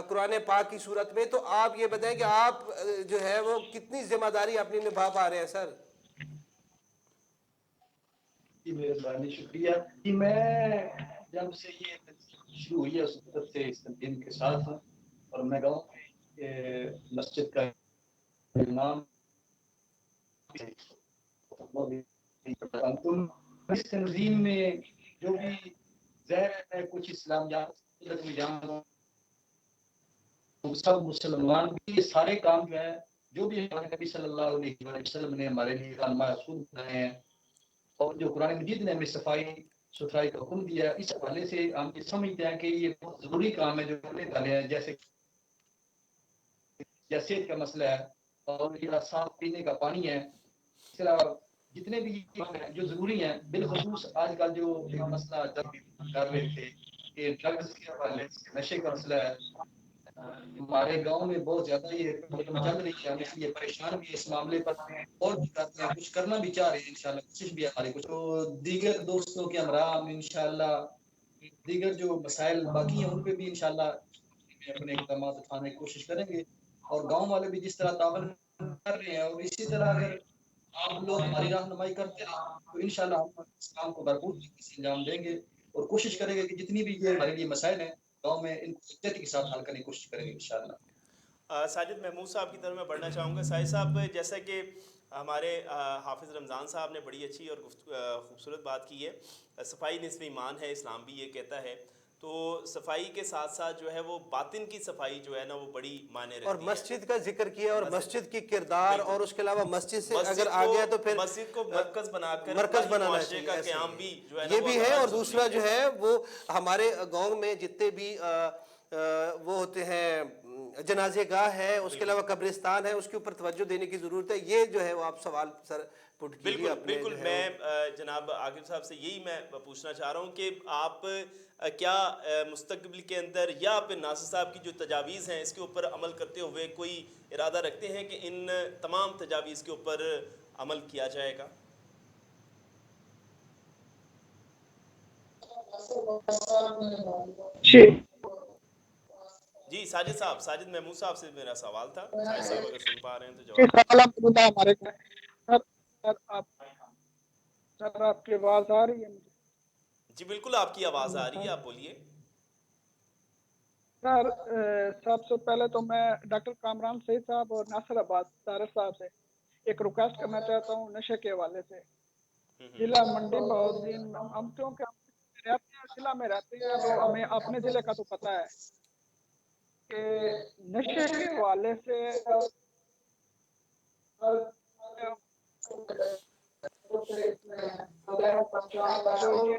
قرآن پاک کی صورت میں، تو آپ یہ بتائیں کہ آپ جو ہے وہ کتنی ذمہ داری اپنی نبھا پا رہے ہیں سر؟ جی مہربانی، شکریہ. میں جب سے یہ شروع ہوئی ہے اس وقت سے اس تنظیم کے ساتھ ہوں، اور میں گاؤں میں مسجد کا امام اس تنظیم میں جو بھی ظاہر ہے کچھ اسلامیات میں جانتا ہوں، سب مسلمان بھی یہ سارے کام جو ہے جو بھی ہمارے نبی صلی اللہ علیہ وسلم نے ہمارے لیے رسول بنائے ہیں اور جو قرآن مجید نے ہمیں صفائی ستھرائی کا حکم دیا ہے، اس حوالے سے ہم یہ سمجھتے ہیں کہ یہ بہت ضروری کام ہے جو کرنے والے ہیں، جیسے صحت کا مسئلہ ہے اور یہ صاف پینے کا پانی ہے. اس طرح جتنے بھی جو ضروری ہیں، بالخصوص آج کل جو ایک مسئلہ جب کر رہے تھے کہ ڈرگز کے حوالے سے نشے کا مسئلہ ہے، ہمارے گاؤں میں بہت زیادہ یہ چل رہی ہے، ہم اس لیے پریشان بھی اس معاملے پر اور بھی کرتے ہیں، کچھ کرنا بھی چاہ رہے ہیں انشاءاللہ، کوشش بھی ہماری کچھ تو دیگر دوستوں کے ہمراہ ہم انشاءاللہ دیگر جو مسائل باقی ہیں ان پہ بھی انشاءاللہ اپنے اقدامات اٹھانے کی کوشش کریں گے، اور گاؤں والے بھی جس طرح تعاون کر رہے ہیں، اور اسی طرح اگر آپ لوگ ہماری رہنمائی کرتے ہیں تو انشاءاللہ ہم اس کام کو بھرپور طریقے سے انجام دیں گے اور کوشش کریں گے کہ جتنی بھی یہ ہمارے لیے مسائل ہیں گاؤں میں ان کو شدت کے ساتھ حل کرنے کی کوشش کریں گے انشاءاللہ۔ ساجد محمود صاحب کی طرف میں بڑھنا چاہوں گا۔ ساجد صاحب، جیسا کہ ہمارے حافظ رمضان صاحب نے بڑی اچھی اور خوبصورت بات کی ہے، صفائی نصف ایمان ہے، اسلام بھی یہ کہتا ہے، تو صفائی کے ساتھ ساتھ جو ہے وہ باطن کی صفائی جو ہے نا وہ بڑی معنی رکھتی ہے، اور مسجد کا ذکر کیا اور مسجد کی کردار، اور اس کے علاوہ مسجد سے اگر مسجد آ گیا تو پھر مسجد کو مرکز بنا کر مرکز اصلاحی بنانا معاشرے چاہیے، کا ایسا قیام ہی بھی ہے، جو ہے نا یہ وہ بھی ہے، بہت اور ضروری دوسرا جو ہے وہ ہمارے گاؤں میں جتنے بھی وہ ہوتے ہیں جنازے گاہ ہے، اس کے علاوہ قبرستان ہے، اس کے اوپر توجہ دینے کی ضرورت ہے، یہ جو ہے وہ آپ سوال سر پٹ کیجیے بالکل اپنے بالکل۔ جو ہے میں جناب عاقب صاحب سے یہی میں پوچھنا چاہ رہا ہوں کہ آپ کیا مستقبل کے اندر یا پھر ناصر صاحب کی جو تجاویز ہیں اس کے اوپر عمل کرتے ہوئے کوئی ارادہ رکھتے ہیں کہ ان تمام تجاویز کے اوپر عمل کیا جائے گا؟ جی ساجد صاحب، ساجد محمود صاحب سے میرا سوال تھا، ساجد صاحب اگر سن پا رہے ہیں تو جواب دیں۔ الحمدللہ ہمارے سر آپ کی آواز آ رہی ہے مجھے؟ جی بالکل آپ کی آواز آ رہی ہے، آپ بولیے۔ سر سب سے پہلے تو میں ڈاکٹر کامران سعید صاحب اور ناصر عباس طارق صاحب سے ایک ریکویسٹ کرنا چاہتا ہوں نشے کے حوالے سے۔ ضلع منڈی بہاؤالدین، ہم چونکہ رہتے ہیں ضلع میں رہتے ہیں تو ہمیں اپنے ضلع کا تو پتہ ہے کہ نشے کے حوالے سے جو یہ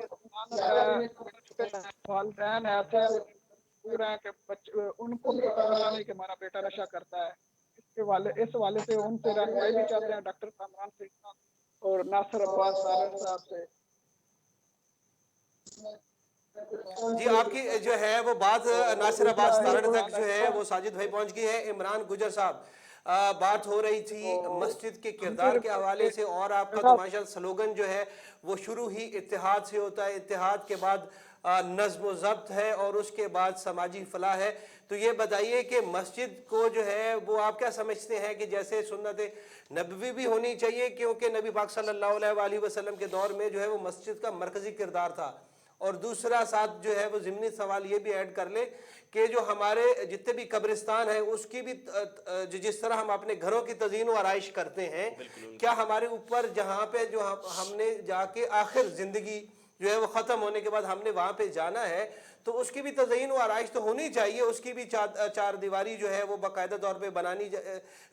والدین ایسے پورے ہیں کہ ان کو بھی پتہ نہیں کہ ہمارا بیٹا نشہ کرتا ہے، اس حوالے سے ان سے رہنمائی بھی چاہتے ہیں ڈاکٹر کامران سعید صاحب اور ناصر عباس طارق صاحب سے۔ جی آپ کی جو ہے وہ بات ناصر عباس طارق تک جو ہے وہ ساجد بھائی پہنچ گئی ہے۔ عمران گجر صاحب، بات ہو رہی تھی مسجد کے کردار کے حوالے سے، اور آپ کا تو ماشاءاللہ سلوگن جو ہے وہ شروع ہی اتحاد سے ہوتا ہے، اتحاد کے بعد نظم و ضبط ہے، اور اس کے بعد سماجی فلاح ہے۔ تو یہ بتائیے کہ مسجد کو جو ہے وہ آپ کیا سمجھتے ہیں کہ جیسے سنت نبوی بھی ہونی چاہیے، کیونکہ نبی پاک صلی اللہ علیہ وآلہ وسلم کے دور میں جو ہے وہ مسجد کا مرکزی کردار تھا، اور دوسرا ساتھ جو ہے وہ ضمنی سوال یہ بھی ایڈ کر لیں کہ جو ہمارے جتنے بھی قبرستان ہیں اس کی بھی جس طرح ہم اپنے گھروں کی تزئین و آرائش کرتے ہیں، کیا ہمارے اوپر جہاں پہ جو ہم نے جا کے آخر زندگی جو ہے وہ ختم ہونے کے بعد ہم نے وہاں پہ جانا ہے، تو اس کی بھی تزئین و آرائش تو ہونی چاہیے، اس کی بھی چار دیواری جو ہے وہ باقاعدہ طور پہ بنانی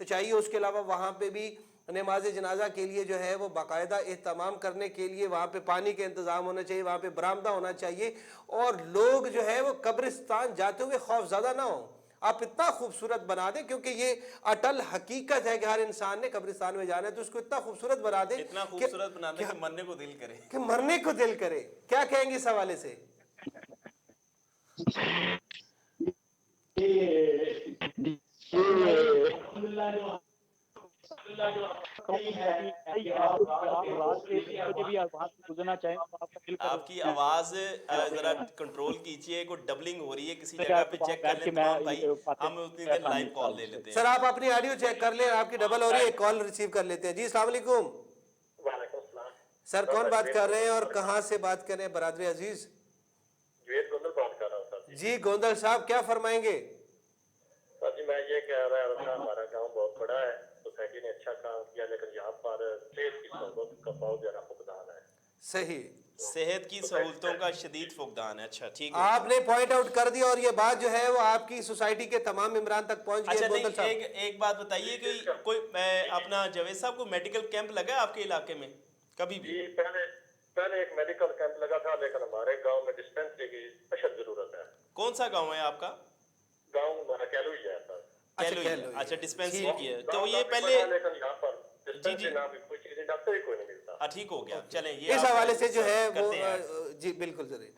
چاہیے۔ اس کے علاوہ وہاں پہ بھی نماز جنازہ کے لیے جو ہے وہ باقاعدہ اہتمام کرنے کے لیے وہاں پہ پانی کا انتظام ہونا چاہیے، وہاں پہ برآمدہ ہونا چاہیے، اور لوگ جو ہے وہ قبرستان جاتے ہوئے خوف زدہ نہ ہوں۔ آپ اتنا خوبصورت بنا دیں، کیونکہ یہ اٹل حقیقت ہے کہ ہر انسان نے قبرستان میں جانا ہے، تو اس کو اتنا خوبصورت بنا دیں، اتنا خوبصورت بنانا کہ مرنے کو دل کرے، کہ مرنے کو دل کرے۔ کیا کہیں گے اس حوالے سے؟ آپ کی آواز ذرا کنٹرول کیجئے، کوئی ڈبلنگ ہو رہی ہے کسی جگہ پہ، چیک کر لیں تمام بھائی، ہم اتنی دیر لائیو کال لے لیتے ہیں۔ سر آپ اپنی آڈیو چیک کر لیں، آپ کی ڈبل ہو رہی ہے، کال ریسیو کر لیتے ہیں۔ جی السلام علیکم۔ وعلیکم السلام سر کون بات کر رہے ہیں اور کہاں سے بات کر رہے ہیں برادر عزیز؟ جوید گوندل بات کر رہا ہوں سر۔ جی گوندل صاحب کیا فرمائیں گے؟ سر جی میں یہ کہہ رہا تھا، ہمارا گاؤں بہت بڑا ہے، سوسائٹی نے اچھا کام کیا، لیکن یہاں پر صحت کی سہولت کا بہت زیادہ فقدان ہے۔ صحیح، صحت کی سہولتوں کا شدید فقدان ہے۔ اچھا ٹھیک ہے، آپ نے پوائنٹ آؤٹ کر دیا، اور یہ بات جو ہے وہ آپ کی سوسائٹی کے تمام ممبران تک پہنچ گئی اچھا ہے گوندل صاحب۔ نہیں، ایک بات بتائیے کہ کوئی اپنا جاوید صاحب کو میڈیکل کیمپ لگا ہے آپ کے علاقے میں کبھی بھی؟ جی پہلے ایک میڈیکل کیمپ لگا تھا، لیکن ہمارے گاؤں میں ڈسپینسری کی اشد ضرورت ہے۔ کون سا گاؤں ہے آپ کا؟ گاؤں ہمارا کیلو ہی ہے سر۔ اچھا ڈسپینسری کی ہے، تو گاؤں یہ کافی پہلے بڑا ہے، لیکن یہاں پر جی ڈسپینسری نام کی کوئی چیز، ڈاکٹر ہی کوئی نہیں ملتا۔ ٹھیک ہو گیا. چلیں یہ اس حوالے سے جو ہے وہ کرتے ہیں. جی بالکل ضرور.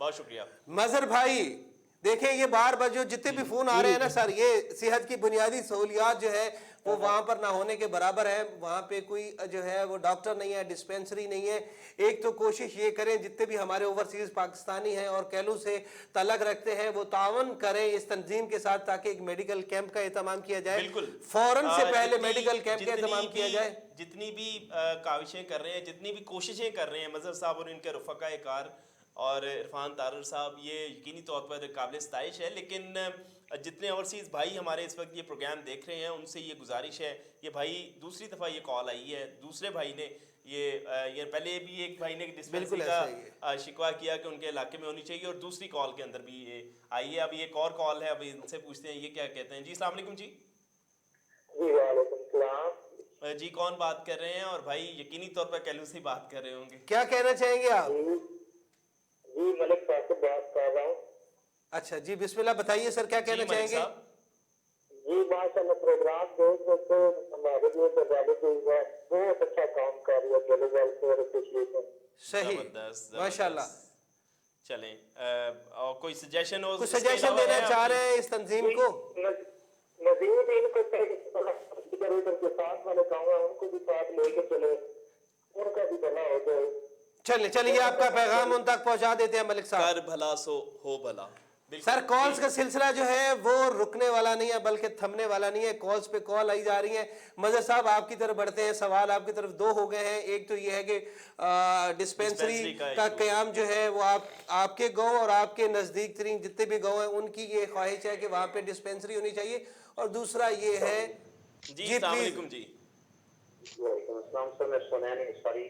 بہت شکریہ. مظہر بھائی دیکھیں یہ بار بار جو جتنے بھی فون آ رہے ہیں نا سر، یہ صحت کی بنیادی سہولیات جو ہے وہ وہاں پر نہ ہونے کے برابر ہے. وہاں پہ کوئی جو ہے وہ ڈاکٹر نہیں ہے، ڈسپینسری نہیں ہے. ایک تو کوشش یہ کریں جتنے بھی ہمارے اوورسیز پاکستانی ہیں اور کیلو سے تعلق رکھتے ہیں وہ تعاون کریں اس تنظیم کے ساتھ تاکہ ایک میڈیکل کیمپ کا اہتمام کیا جائے. بالکل فوراً سے پہلے میڈیکل کیمپ کا اہتمام کیا جائے. جتنی بھی کاوشیں کر رہے ہیں، جتنی بھی کوششیں کر رہے ہیں مظہر صاحب اور ان کے رفقائے کار اور عرفان تارڑ صاحب، یہ یقینی طور پر قابل ستائش ہے. لیکن جتنے اوورسیز بھائی ہمارے اس وقت یہ پروگرام دیکھ رہے ہیں ان سے یہ گزارش ہے. یہ بھائی دوسری دفعہ یہ کال آئی ہے، دوسرے بھائی نے یہ پہلے بھی ایک بھائی نے ڈسپینسری کا شکوہ کیا کہ ان کے علاقے میں ہونی چاہیے، اور دوسری کال کے اندر بھی یہ آئی ہے. اب ایک اور کال ہے، اب ان سے پوچھتے ہیں یہ کیا کہتے ہیں. جی السلام علیکم. جی جی وعلیکم السلام. جی کون بات کر رہے ہیں؟ اور بھائی یقینی طور پر کیلو سے بات کر رہے ہوں گے. کیا کہنا چاہیں گے آپ؟ جی ملک صاحب سے بات کر رہا ہوں. اچھا جی بسم اللہ بتائیے سر کیا کہنا چاہیں گے؟ جی ماشاء اللہ پروگرام دیکھ تو ہمارے لیے تو بہت اچھا کام کر رہی ہے کیلو ویلفیئر ایسوسیشن. صحیح ماشاء اللہ. چلیں اور کوئی سجیشن ہو، کچھ سجیشن دینا چاہ رہے ہیں اس تنظیم کو؟ مزید ان کو ادھر کے ساتھ والے گاؤں ہیں ان کو بھی ساتھ لے کے چلے، ان کا بھی بھلا ہو جائے. چلیے آپ کا پیغام ان تک پہنچا دیتے ہیں ملک صاحب. کر بھلا سو ہو بھلا. سر کالز کا سلسلہ جو ہے وہ رکنے والا نہیں ہے بلکہ تھمنے والا نہیں ہے. کالز پہ کال آئی جا رہی ہیں. مظہر صاحب آپ کی طرف بڑھتے ہیں. سوال آپ کی طرف دو ہو گئے ہیں. ایک تو یہ ہے کہ ڈسپینسری کا قیام جو ہے وہ آپ کے گاؤں اور آپ کے نزدیک ترین جتنے بھی گاؤں ہیں ان کی یہ خواہش ہے کہ وہاں پہ ڈسپینسری ہونی چاہیے. اور دوسرا یہ ہے جی السلام علیکم. جی وعلیکم السلام سر، میں سنین انصاری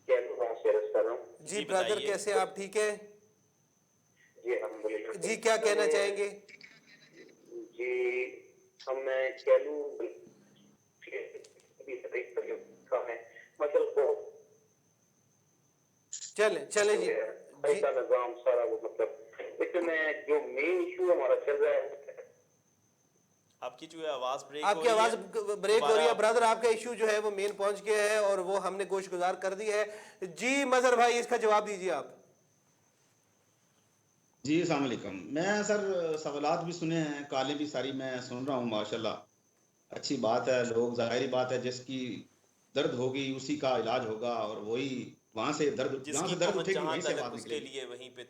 کیلو گاؤں سے عرض کر رہا ہوں. جی برادر کیسے آپ ٹھیک ہیں؟ جی الحمدللہ. جی کیا کہنا چاہیں گے؟ جی ہم کیلو مطلب چلیں جی ایسا نظام سارا وہ مطلب لیکن جو مین ایشو ہمارا چل رہا ہے. آپ کی جو آواز بریک آپ کی آواز بریک ہو رہی ہے برادر. آپ کا ایشو جو ہے وہ مین پہنچ گیا ہے اور وہ ہم نے گوش گزار کر دی ہے. جی مظہر بھائی اس کا جواب دیجیے آپ. جی السلام علیکم. میں سر سوالات بھی سنے ہیں، کالیں بھی ساری میں سن رہا ہوں. ماشاءاللہ اچھی بات ہے. لوگ ظاہری بات ہے جس کی درد ہوگی اسی کا علاج ہوگا، اور وہی وہاں سے درد جہاں سے درد اٹھے گی وہیں سے بات نکلے گی. وہیں پہ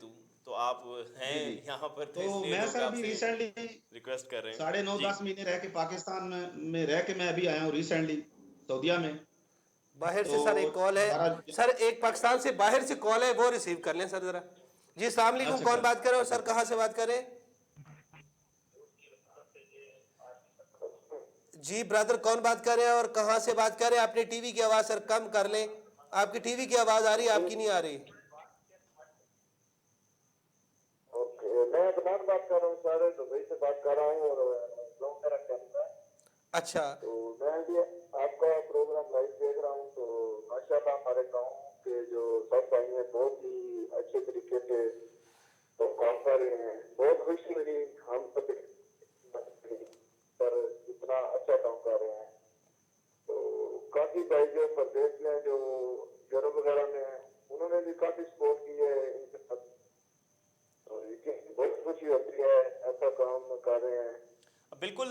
تو آپ ہیں یہاں پر تو میں سر ابھی ریسنٹلی ریکویسٹ کر رہے ہیں 9.5 مہینے رہ کے پاکستان میں رہ کے میں ابھی آیا ہوں ریسنٹلی سعودیہ میں. باہر سے سر ایک کال ہے سر، ایک پاکستان سے باہر سے کال ہے وہ ریسیو کر لیں سر ذرا. جی السلام علیکم. کون بات کر رہے ہو سر؟ کہاں سے بات کر رہے ہیں؟ جی برادر کون بات کر رہے ہیں اور کہاں سے بات کر رہے ہیں؟ اپنے ٹی وی کی آواز سر کم کر لیں. آپ کی ٹی وی کی آواز آ رہی ہے، آپ کی نہیں آ رہی. میں اعتماد بات کر رہا ہوں سر، دبئی سے بات کر رہا ہوں اور گاؤں میرا کیمرہ ہے. اچھا تو میں بھی آپ کا پروگرام لائیو دیکھ رہا ہوں. تو ماشاءاللہ ہمارے گاؤں کے جو سب بھائی ہیں بہت ہی اچھے طریقے سے تو کام کر رہے ہیں. بہت خوشی ملی ہم سب پر اتنا اچھا کام کر رہے ہیں. تو کافی بھائی جو پردیش میں جو یورپ وغیرہ میں ہیں انہوں نے بھی کافی سپورٹ کی ہے. بہت خوشی ہوتی ہے ایسا کام کر رہے ہیں. بالکل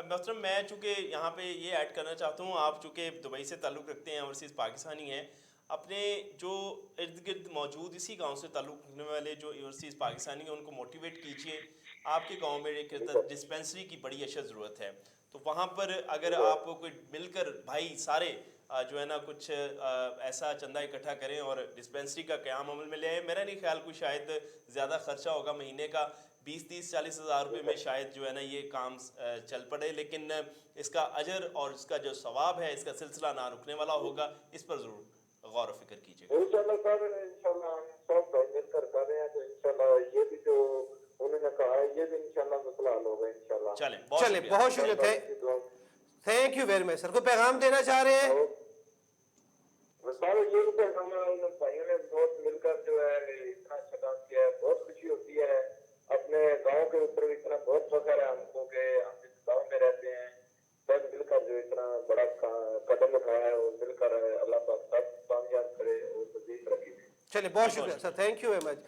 محترم. میں چونکہ یہاں پہ یہ ایڈ کرنا چاہتا ہوں، آپ چونکہ دبئی سے تعلق رکھتے ہیں، اوورسیز پاکستانی ہیں، اپنے جو ارد گرد موجود اسی گاؤں سے تعلق رکھنے والے جو اوورسیز پاکستانی ہیں ان کو موٹیویٹ کیجیے. آپ کے گاؤں میں ایک ڈسپینسری کی بڑی اشد ضرورت ہے. تو وہاں پر اگر آپ کوئی مل کر بھائی سارے جو ہے نا کچھ ایسا چندہ اکٹھا کریں اور ڈسپینسری کا قیام عمل میں لے آئیں. میرا نہیں خیال کوئی شاید زیادہ خرچہ ہوگا، مہینے کا 20-30-40 ہزار روپے میں شاید جو ہے نا یہ کام چل پڑے. لیکن اس کا اجر اور اس کا جو ثواب ہے اس کا سلسلہ نہ رکنے والا ہوگا. اس پر ضرور غور و فکر کیجیے. انشاءاللہ سر، انشاءاللہ ہم سب بھائی مل کر کر رہے ہیں. تو انشاءاللہ یہ بھی جو انہوں نے کہا ہے یہ بھی انشاءاللہ مسئلہ حل ہوگا انشاءاللہ. چلیں بہت شکریہ. تھینک یو ویری مچ سر. کوئی پیغام دینا چاہ رہے ہیں؟ سر یہ کہ ہم بھائیوں نے بہت مل کر جو ہے اتنا اچھا کام کیا ہے. بہت خوشی ہوتی ہے. اپنے گاؤں کے اوپر اتنا بہت فخر ہے ہم کو کہ ہم اس گاؤں میں رہتے ہیں. سب مل کر جو اتنا بڑا قدم اٹھایا ہے وہ مل کر اللہ پاک سب کامیاب کرے اور مزید ترقی دے. چلے بہت شکریہ سر, تھینک یو ویری مچ.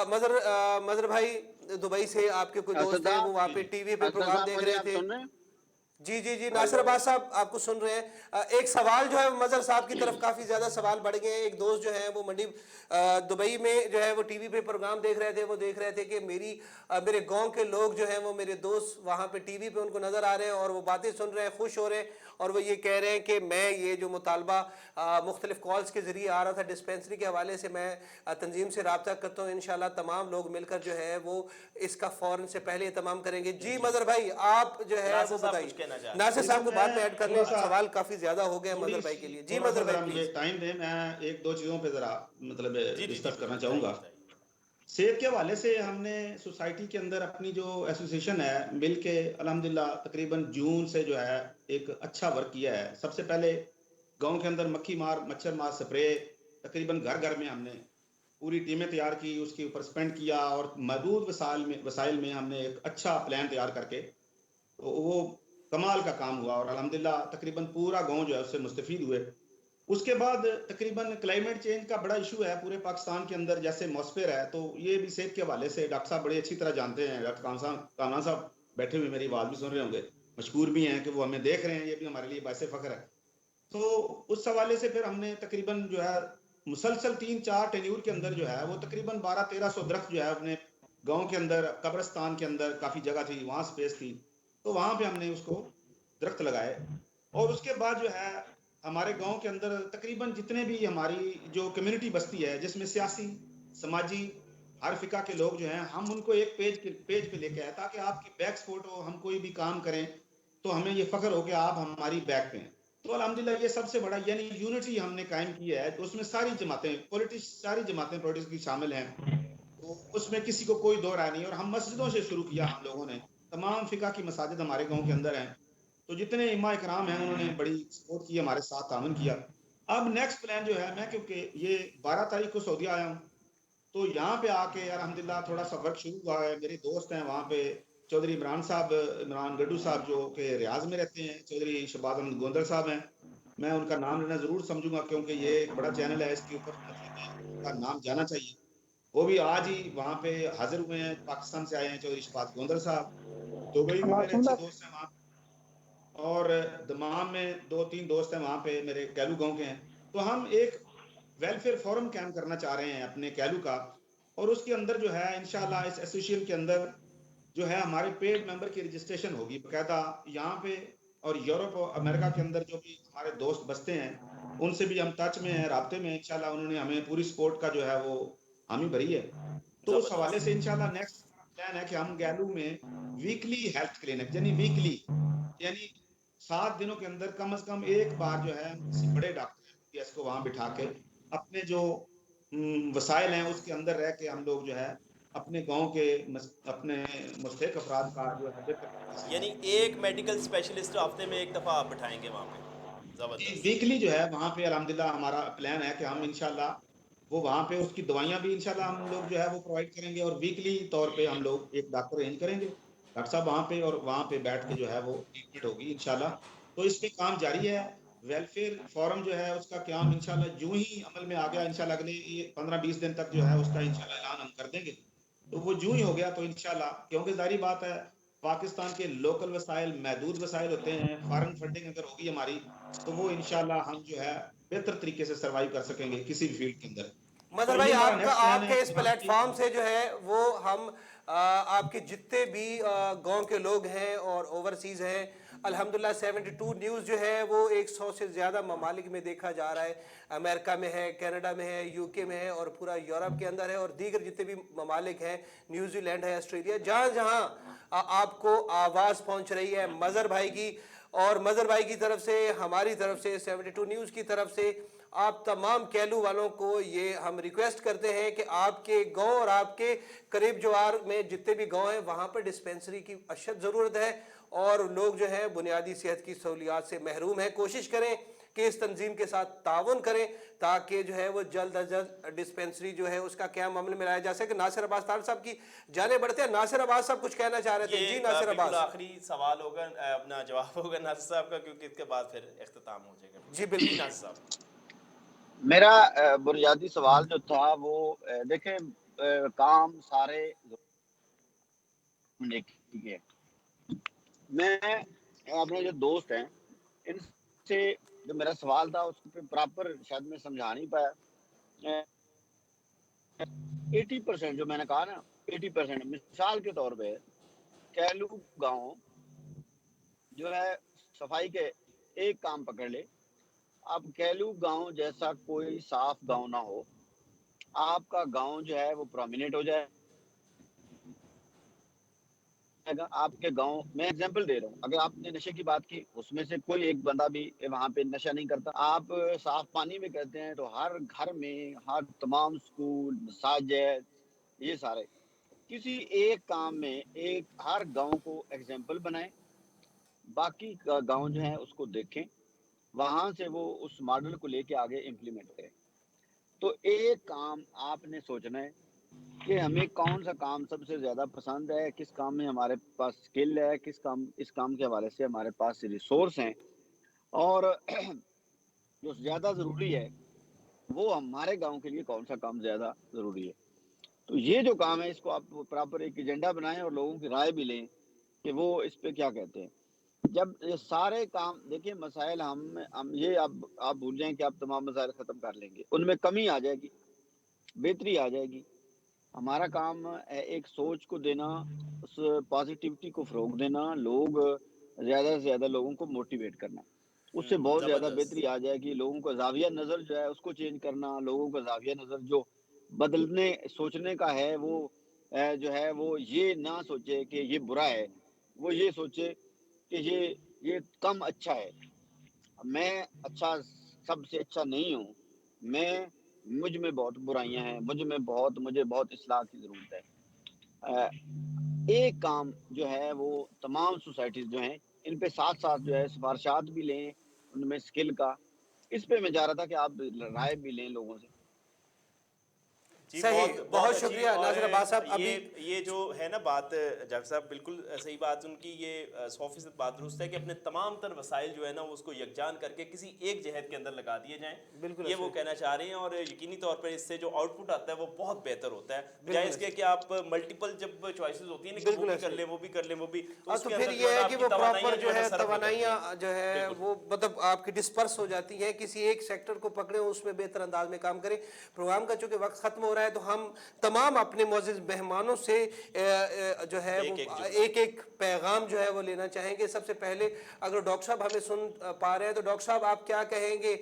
مظہر بھائی دبئی سے آپ کے کوئی دوست ہیں, وہ وہاں پہ ٹی وی پہ پروگرام دیکھ رہے تھے. جی جی جی ناصر عباس صاحب آپ کو سن رہے ہیں. ایک سوال جو ہے مظہر صاحب کی طرف کافی زیادہ سوال بڑھ گئے ہیں. ایک دوست جو ہے وہ منڈی دبئی میں جو ہے وہ ٹی وی پہ پروگرام دیکھ رہے تھے. وہ دیکھ رہے تھے کہ میرے گاؤں کے لوگ جو ہیں وہ میرے دوست وہاں پہ ٹی وی پہ ان کو نظر آ رہے ہیں اور وہ باتیں سن رہے ہیں, خوش ہو رہے ہیں, اور وہ یہ کہہ رہے ہیں کہ میں یہ جو مطالبہ مختلف کالز کے ذریعے آ رہا تھا ڈسپینسری کے حوالے سے, میں تنظیم سے رابطہ کرتا ہوں, انشاءاللہ تمام لوگ مل کر جو ہے وہ اس کا فوراً سے پہلے اہتمام کریں گے. جی مظہر بھائی آپ جو ہے وہ بتائیے. ناصر صاحب کو بعد میں ایڈ کر لیں, سوال کافی زیادہ ہو گئے ہیں مظہر بھائی کے لیے. جی مظہر بھائی مجھے پلیز. ٹائم دیں, میں ایک دو چیزوں پہ ذرا مطلب ڈسکس کرنا چاہوں گا. صحت کے حوالے سے ہم نے سوسائٹی کے اندر اپنی جو ایسوسیشن ہے مل کے الحمدللہ تقریباً جون سے جو ہے ایک اچھا ورک کیا ہے. سب سے پہلے گاؤں کے اندر مکھی مار مچھر مار سپرے تقریباً گھر گھر میں ہم نے پوری ٹیمیں تیار کی, اس کے اوپر سپینڈ کیا, اور محدود وسائل میں ہم نے ایک اچھا پلان تیار کر کے وہ کمال کا کام ہوا, اور الحمدللہ تقریباً پورا گاؤں جو ہے اس سے مستفید ہوئے. اس کے بعد تقریباً کلائمیٹ چینج کا بڑا ایشو ہے پورے پاکستان کے اندر, جیسے ایٹماسفیئر ہے, تو یہ بھی صحت کے حوالے سے ڈاکٹر صاحب بڑی اچھی طرح جانتے ہیں. ڈاکٹر کامران صاحب بیٹھے ہوئے میری آواز بھی سن رہے ہوں گے, مشکور بھی ہیں کہ وہ ہمیں دیکھ رہے ہیں, یہ بھی ہمارے لیے باعث فخر ہے. تو اس حوالے سے پھر ہم نے تقریباً جو ہے مسلسل 3-4 ٹینیور کے اندر جو ہے وہ تقریباً 1200-1300 درخت جو ہے اپنے گاؤں کے اندر, قبرستان کے اندر کافی جگہ تھی, وہاں سپیس تھی, تو وہاں پہ ہم نے اس کو درخت لگائے. اور اس کے بعد جو ہے ہمارے گاؤں کے اندر تقریباً جتنے بھی ہماری جو کمیونٹی بستی ہے, جس میں سیاسی سماجی ہر فقہ کے لوگ جو ہیں, ہم ان کو ایک پیج پہ لے کے آئے تاکہ آپ کی بیک سپورٹ ہو, ہم کوئی بھی کام کریں تو ہمیں یہ فخر ہو کہ آپ ہماری بیک پہ ہیں. تو الحمدللہ یہ سب سے بڑا یعنی یونٹی ہم نے قائم کی ہے. اس میں ساری جماعتیں پولیٹکس کی شامل ہیں, تو اس میں کسی کو کوئی دو رائے نہیں. اور ہم مسجدوں سے شروع کیا, ہم لوگوں نے تمام فقہ کی مساجد ہمارے گاؤں کے اندر ہیں, تو جتنے امام اکرام ہیں انہوں نے بڑی سپورٹ کی, ہمارے ساتھ تعاون کیا. اب نیکسٹ پلان جو ہے, میں کیونکہ یہ 12 تاریخ کو سعودیہ آیا ہوں, تو یہاں پہ آ کے الحمدللہ تھوڑا سا ورک شروع ہوا ہے. میرے دوست ہیں وہاں پہ, چودھری عمران گڈو صاحب جو کہ ریاض میں رہتے ہیں, چودھری شہباز احمد گوندر صاحب ہیں, میں ان کا نام لینا ضرور سمجھوں گا کیونکہ یہ ایک بڑا چینل ہے, اس کے اوپر ان کا نام جانا چاہیے. وہ بھی آج ہی وہاں پہ حاضر ہوئے ہیں, پاکستان سے آئے ہیں چودھری شہباز گوندر صاحب. دبئی میں میرے اچھے دوست ہیں وہاں, اور دمام میں 2-3 دوست ہیں وہاں پہ میرے کیلو گاؤں کے ہیں. تو ہم ایک ویلفیئر فورم قائم کرنا چاہ رہے ہیں اپنے کیلو کا, اور اس کے اندر جو ہے انشاءاللہ اس ایسوسیشن کے اندر جو ہے ہمارے پیڈ ممبر کی رجسٹریشن ہوگی باقاعدہ یہاں پہ. اور یورپ اور امریکہ کے اندر جو بھی ہمارے دوست بستے ہیں ان سے بھی ہم ٹچ میں ہیں, رابطے میں ہیں. انشاءاللہ انہوں نے ہمیں پوری سپورٹ کا جو ہے وہ حامی بھری ہے. تو اس حوالے سے انشاءاللہ نیکسٹ پلان ہے کہ ہم گیلو میں ویکلی ہیلتھ کلینک یعنی 7 دنوں کے اندر کم از کم ایک بار جو ہے کسی بڑے ڈاکٹر کو وہاں بٹھا کے اپنے جو وسائل ہیں اس کے اندر رہ کے ہم لوگ جو ہے اپنے گاؤں کے اپنے مستحق افراد کا جو ہے یعنی ایک میڈیکل اسپیشلسٹ ہفتے میں ایک دفعہ آپ بٹھائیں گے وہاں پہ. زبردست. ویکلی جو ہے وہاں پہ الحمدللہ ہمارا پلان ہے کہ ہم انشاءاللہ وہ وہاں پہ اس کی دوائیاں بھی انشاءاللہ ہم لوگ جو ہے وہ پرووائڈ کریں گے, اور ویکلی طور پہ ہم لوگ ایک ڈاکٹر ارینج کریں گے, ڈاکٹر صاحب وہاں پہ, اور وہاں پہ بیٹھ کے جو ہے وہ ٹریٹمنٹ ہوگی انشاءاللہ. تو اس پہ کام جاری ہے. ویلفیئر فورم جو ہے اس کا قیام انشاءاللہ جو ہی عمل میں آ گیا انشاءاللہ اگلے 15-20 دن تک جو ہے اس کا انشاءاللہ اعلان ہم کر دیں گے. تو وہ جو ہی ہو گیا تو انشاءاللہ, کیونکہ ظاہری بات ہے پاکستان کے لوکل وسائل محدود وسائل ہوتے ہیں, فارن فنڈنگ اگر ہوگی ہماری تو وہ انشاءاللہ ہم جو ہے بہتر طریقے سے سروائیو کر سکیں گے کسی بھی فیلڈ کے اندر. مظہر بھائی آپ کے اس پلیٹ فارم سے جو ہے وہ ہم آپ کے جتنے بھی گاؤں کے لوگ ہیں اور اوورسیز ہیں, الحمدللہ 72 نیوز جو ہے وہ 100 سے زیادہ ممالک میں دیکھا جا رہا ہے. امریکہ میں ہے, کینیڈا میں ہے, یو کے میں ہے, اور پورا یورپ کے اندر ہے, اور دیگر جتنے بھی ممالک ہیں, نیوزی لینڈ ہے, آسٹریلیا, جہاں جہاں آپ کو آواز پہنچ رہی ہے مظہر بھائی کی, اور مظہر بھائی کی طرف سے, ہماری طرف سے, 72 نیوز کی طرف سے آپ تمام کیلو والوں کو یہ ہم ریکویسٹ کرتے ہیں کہ آپ کے گاؤں اور آپ کے قریب جوار میں جتنے بھی گاؤں ہیں وہاں پر ڈسپینسری کی اشد ضرورت ہے, اور لوگ جو ہیں بنیادی صحت کی سہولیات سے محروم ہیں. کوشش کریں کہ اس تنظیم کے ساتھ تعاون کریں تاکہ جو ہے وہ جلد از جلد ڈسپینسری جو ہے اس کا قیام عمل میں لایا جا سکے. ناصر عباس طارڑ صاحب کی جانے بڑھتے ہیں. ناصر عباس صاحب کچھ کہنا چاہ رہے تھے. جی ناصر عباس. آخری سوال ہوگا, اپنا جواب ہوگا ناصر صاحب کا, کیونکہ اس کے بعد پھر اختتام ہو جائے گا. جی بالکل ناصر صاحب. میرا بنیادی سوال جو تھا وہ دیکھیں کام سارے میں اپنے جو دوست ہیں ان سے جو میرا سوال تھا اس پہ پراپر شاید میں سمجھا نہیں پایا. 80% جو میں نے کہا نا 80% مثال کے طور پہ کیلو گاؤں جو ہے صفائی کے ایک کام پکڑ لے. اب کیلو گاؤں جیسا کوئی صاف گاؤں نہ ہو, آپ کا گاؤں جو ہے وہ پرومیننٹ ہو جائے گا. آپ کے گاؤں میں ایگزامپل دے رہا ہوں, اگر آپ نے نشے کی بات کی اس میں سے کوئی ایک بندہ بھی وہاں پہ نشہ نہیں کرتا. آپ صاف پانی میں کرتے ہیں تو ہر گھر میں ہر تمام سکول مساجد یہ سارے کسی ایک کام میں ایک ہر گاؤں کو ایگزامپل بنائیں, باقی گاؤں جو ہیں اس کو دیکھیں, وہاں سے وہ اس ماڈل کو لے کے آگے امپلیمنٹ کریں. تو ایک کام آپ نے سوچنا ہے کہ ہمیں کون سا کام سب سے زیادہ پسند ہے, کس کام میں ہمارے پاس سکل ہے, اس کام کے حوالے سے ہمارے پاس ریسورس ہیں, اور جو زیادہ ضروری ہے وہ ہمارے گاؤں کے لیے کون سا کام زیادہ ضروری ہے. تو یہ جو کام ہے اس کو آپ پراپر ایک ایجنڈا بنائیں اور لوگوں کی رائے بھی لیں کہ وہ اس پہ کیا کہتے ہیں. جب یہ سارے کام دیکھیں مسائل ہم یہ آپ بھول جائیں کہ آپ تمام مسائل ختم کر لیں گے, ان میں کمی آ جائے گی, بہتری آ جائے گی. ہمارا کام ہے ایک سوچ کو دینا, اس پازیٹیوٹی کو فروغ دینا, لوگ زیادہ سے زیادہ لوگوں کو موٹیویٹ کرنا, اس سے بہت زیادہ بہتری آ جائے گی. لوگوں کا زاویہ نظر جو ہے اس کو چینج کرنا, لوگوں کا زاویہ نظر جو بدلنے سوچنے کا ہے وہ جو ہے وہ یہ نہ سوچے کہ یہ برا ہے, وہ یہ سوچے کہ یہ کم اچھا ہے. میں اچھا سب سے اچھا نہیں ہوں, مجھ میں بہت برائیاں ہیں, مجھے بہت اصلاح کی ضرورت ہے. ایک کام جو ہے وہ تمام سوسائٹیز جو ہیں ان پہ ساتھ ساتھ جو ہے سفارشات بھی لیں, ان میں سکل کا, اس پہ میں چاہ رہا تھا کہ آپ رائے بھی لیں لوگوں سے. جی صحیح, بہت اچھی. شکریہ ناصر عباس صاحب. ابھی یہ جو ہے نا بات ڈاکٹر صاحب بالکل صحیح بات ان کی, یہ 100% بات درست ہے کہ اپنے تمام تر وسائل جو ہے نا اس کو یکجان کر کے کسی ایک جہت کے اندر لگا دیے جائیں, یہ وہ کہنا چاہ رہے ہیں. اور یقینی طور پر اس سے جو آؤٹ پٹ آتا ہے وہ بہت بہتر ہوتا ہے, جائے اس کے کہ آپ ملٹیپل جب چوائسیز ہوتی ہیں نا کہ وہ بھی کر لیں وہ بھی کر لیں وہ بھی, تو پھر یہ ہے کہ وہ پراپر جو ہے توانائیاں جو ہے وہ مطلب آپ کی ڈسپرس ہو جاتی ہیں. کسی ایک سیکٹر کو پکڑیں, اس میں بہتر انداز میں کام کریں. پروگرام کا چونکہ وقت ختم ہو رہا ہے تو ہم تمام اپنے معزز مہمانوں سے جو ہے وہ ایک ایک پیغام جو ہے وہ لینا چاہیں گے. سب سے پہلے اگر ڈاکٹر صاحب ہمیں سن پا رہے ہیں تو ڈاکٹر صاحب آپ کیا کہیں گے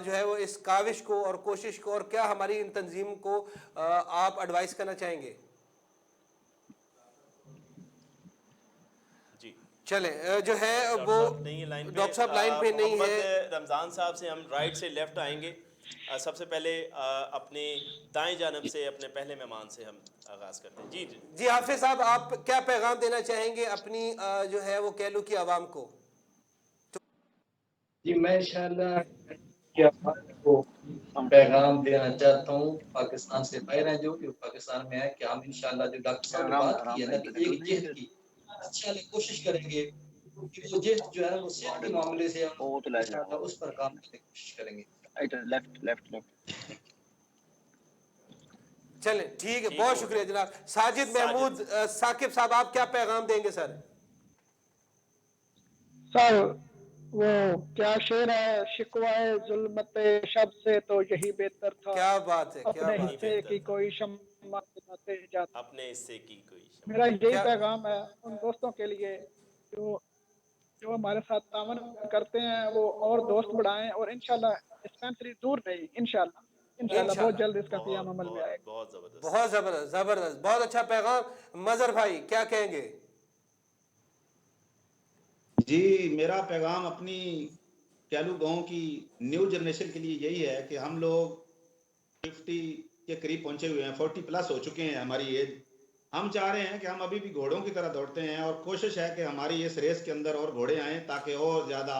جو ہے وہ اس کاوش کو اور کوشش کو, اور کیا ہماری ان تنظیم کو آپ ایڈوائز کرنا چاہیں گے؟ جی چلیں جو ہے وہ ڈاکٹر صاحب لائن پہ نہیں ہے. رمضان صاحب سے ہم رائٹ سے لیفٹ آئیں گے. سب سے پہلے اپنے دائیں جانب سے اپنے پہلے مہمان سے ہم آغاز کرتے ہیں. جی جی حافظ صاحب, آپ کیا پیغام دینا چاہیں گے اپنی جو ہے وہ کیلو کی عوام کو؟ جی میں انشاءاللہ کو پیغام دینا چاہتا ہوں پاکستان سے باہر ہیں جو پاکستان میں ہے, کہ ہم انشاءاللہ جو ڈاکٹر صاحب نے بات کی ہے نا کہ ایک جہد کی انشاءاللہ کوشش کریں گے کہ وہ جہد جو ہے وہ صحت کے معاملے سے انشاءاللہ اس پر کام کرنے کی کوشش کریں گے. لیفٹ چلیں ٹھیک ہے, بہت شکریہ جناب. ساجد محمود ثاقب صاحب آپ کیا پیغام دیں گے سر؟ سر وہ کیا شعر ہے, شکوائے ظلمت شب سے تو یہی بہتر تھا, کیا بات ہے, اپنے حصے کی کوئی شمع جلاتے جاتا. اپنے حصے کی کوئی میرا یہی پیغام ہے ان دوستوں کے لیے جو ہمارے ساتھ تعاون کرتے ہیں, وہ اور دوست بڑھائیں, اور انشاءاللہ ڈسپینسری دور نہیں, انشاءاللہ بہت جلد اس کا قیام عمل میں آئے گا. بہت زبردست, بہت زبردست, بہت اچھا پیغام. مظہر بھائی کیا کہیں گے؟ جی میرا پیغام اپنی کیلو گاؤں کی نیو جنریشن کے لیے یہی ہے کہ ہم لوگ 50 کے قریب پہنچے ہوئے ہیں, 40+ ہو چکے ہیں ہماری ایج. ہم چاہ رہے ہیں کہ ہم ابھی بھی گھوڑوں کی طرح دوڑتے ہیں, اور کوشش ہے کہ ہماری اس ریس کے اندر اور گھوڑے آئیں تاکہ اور زیادہ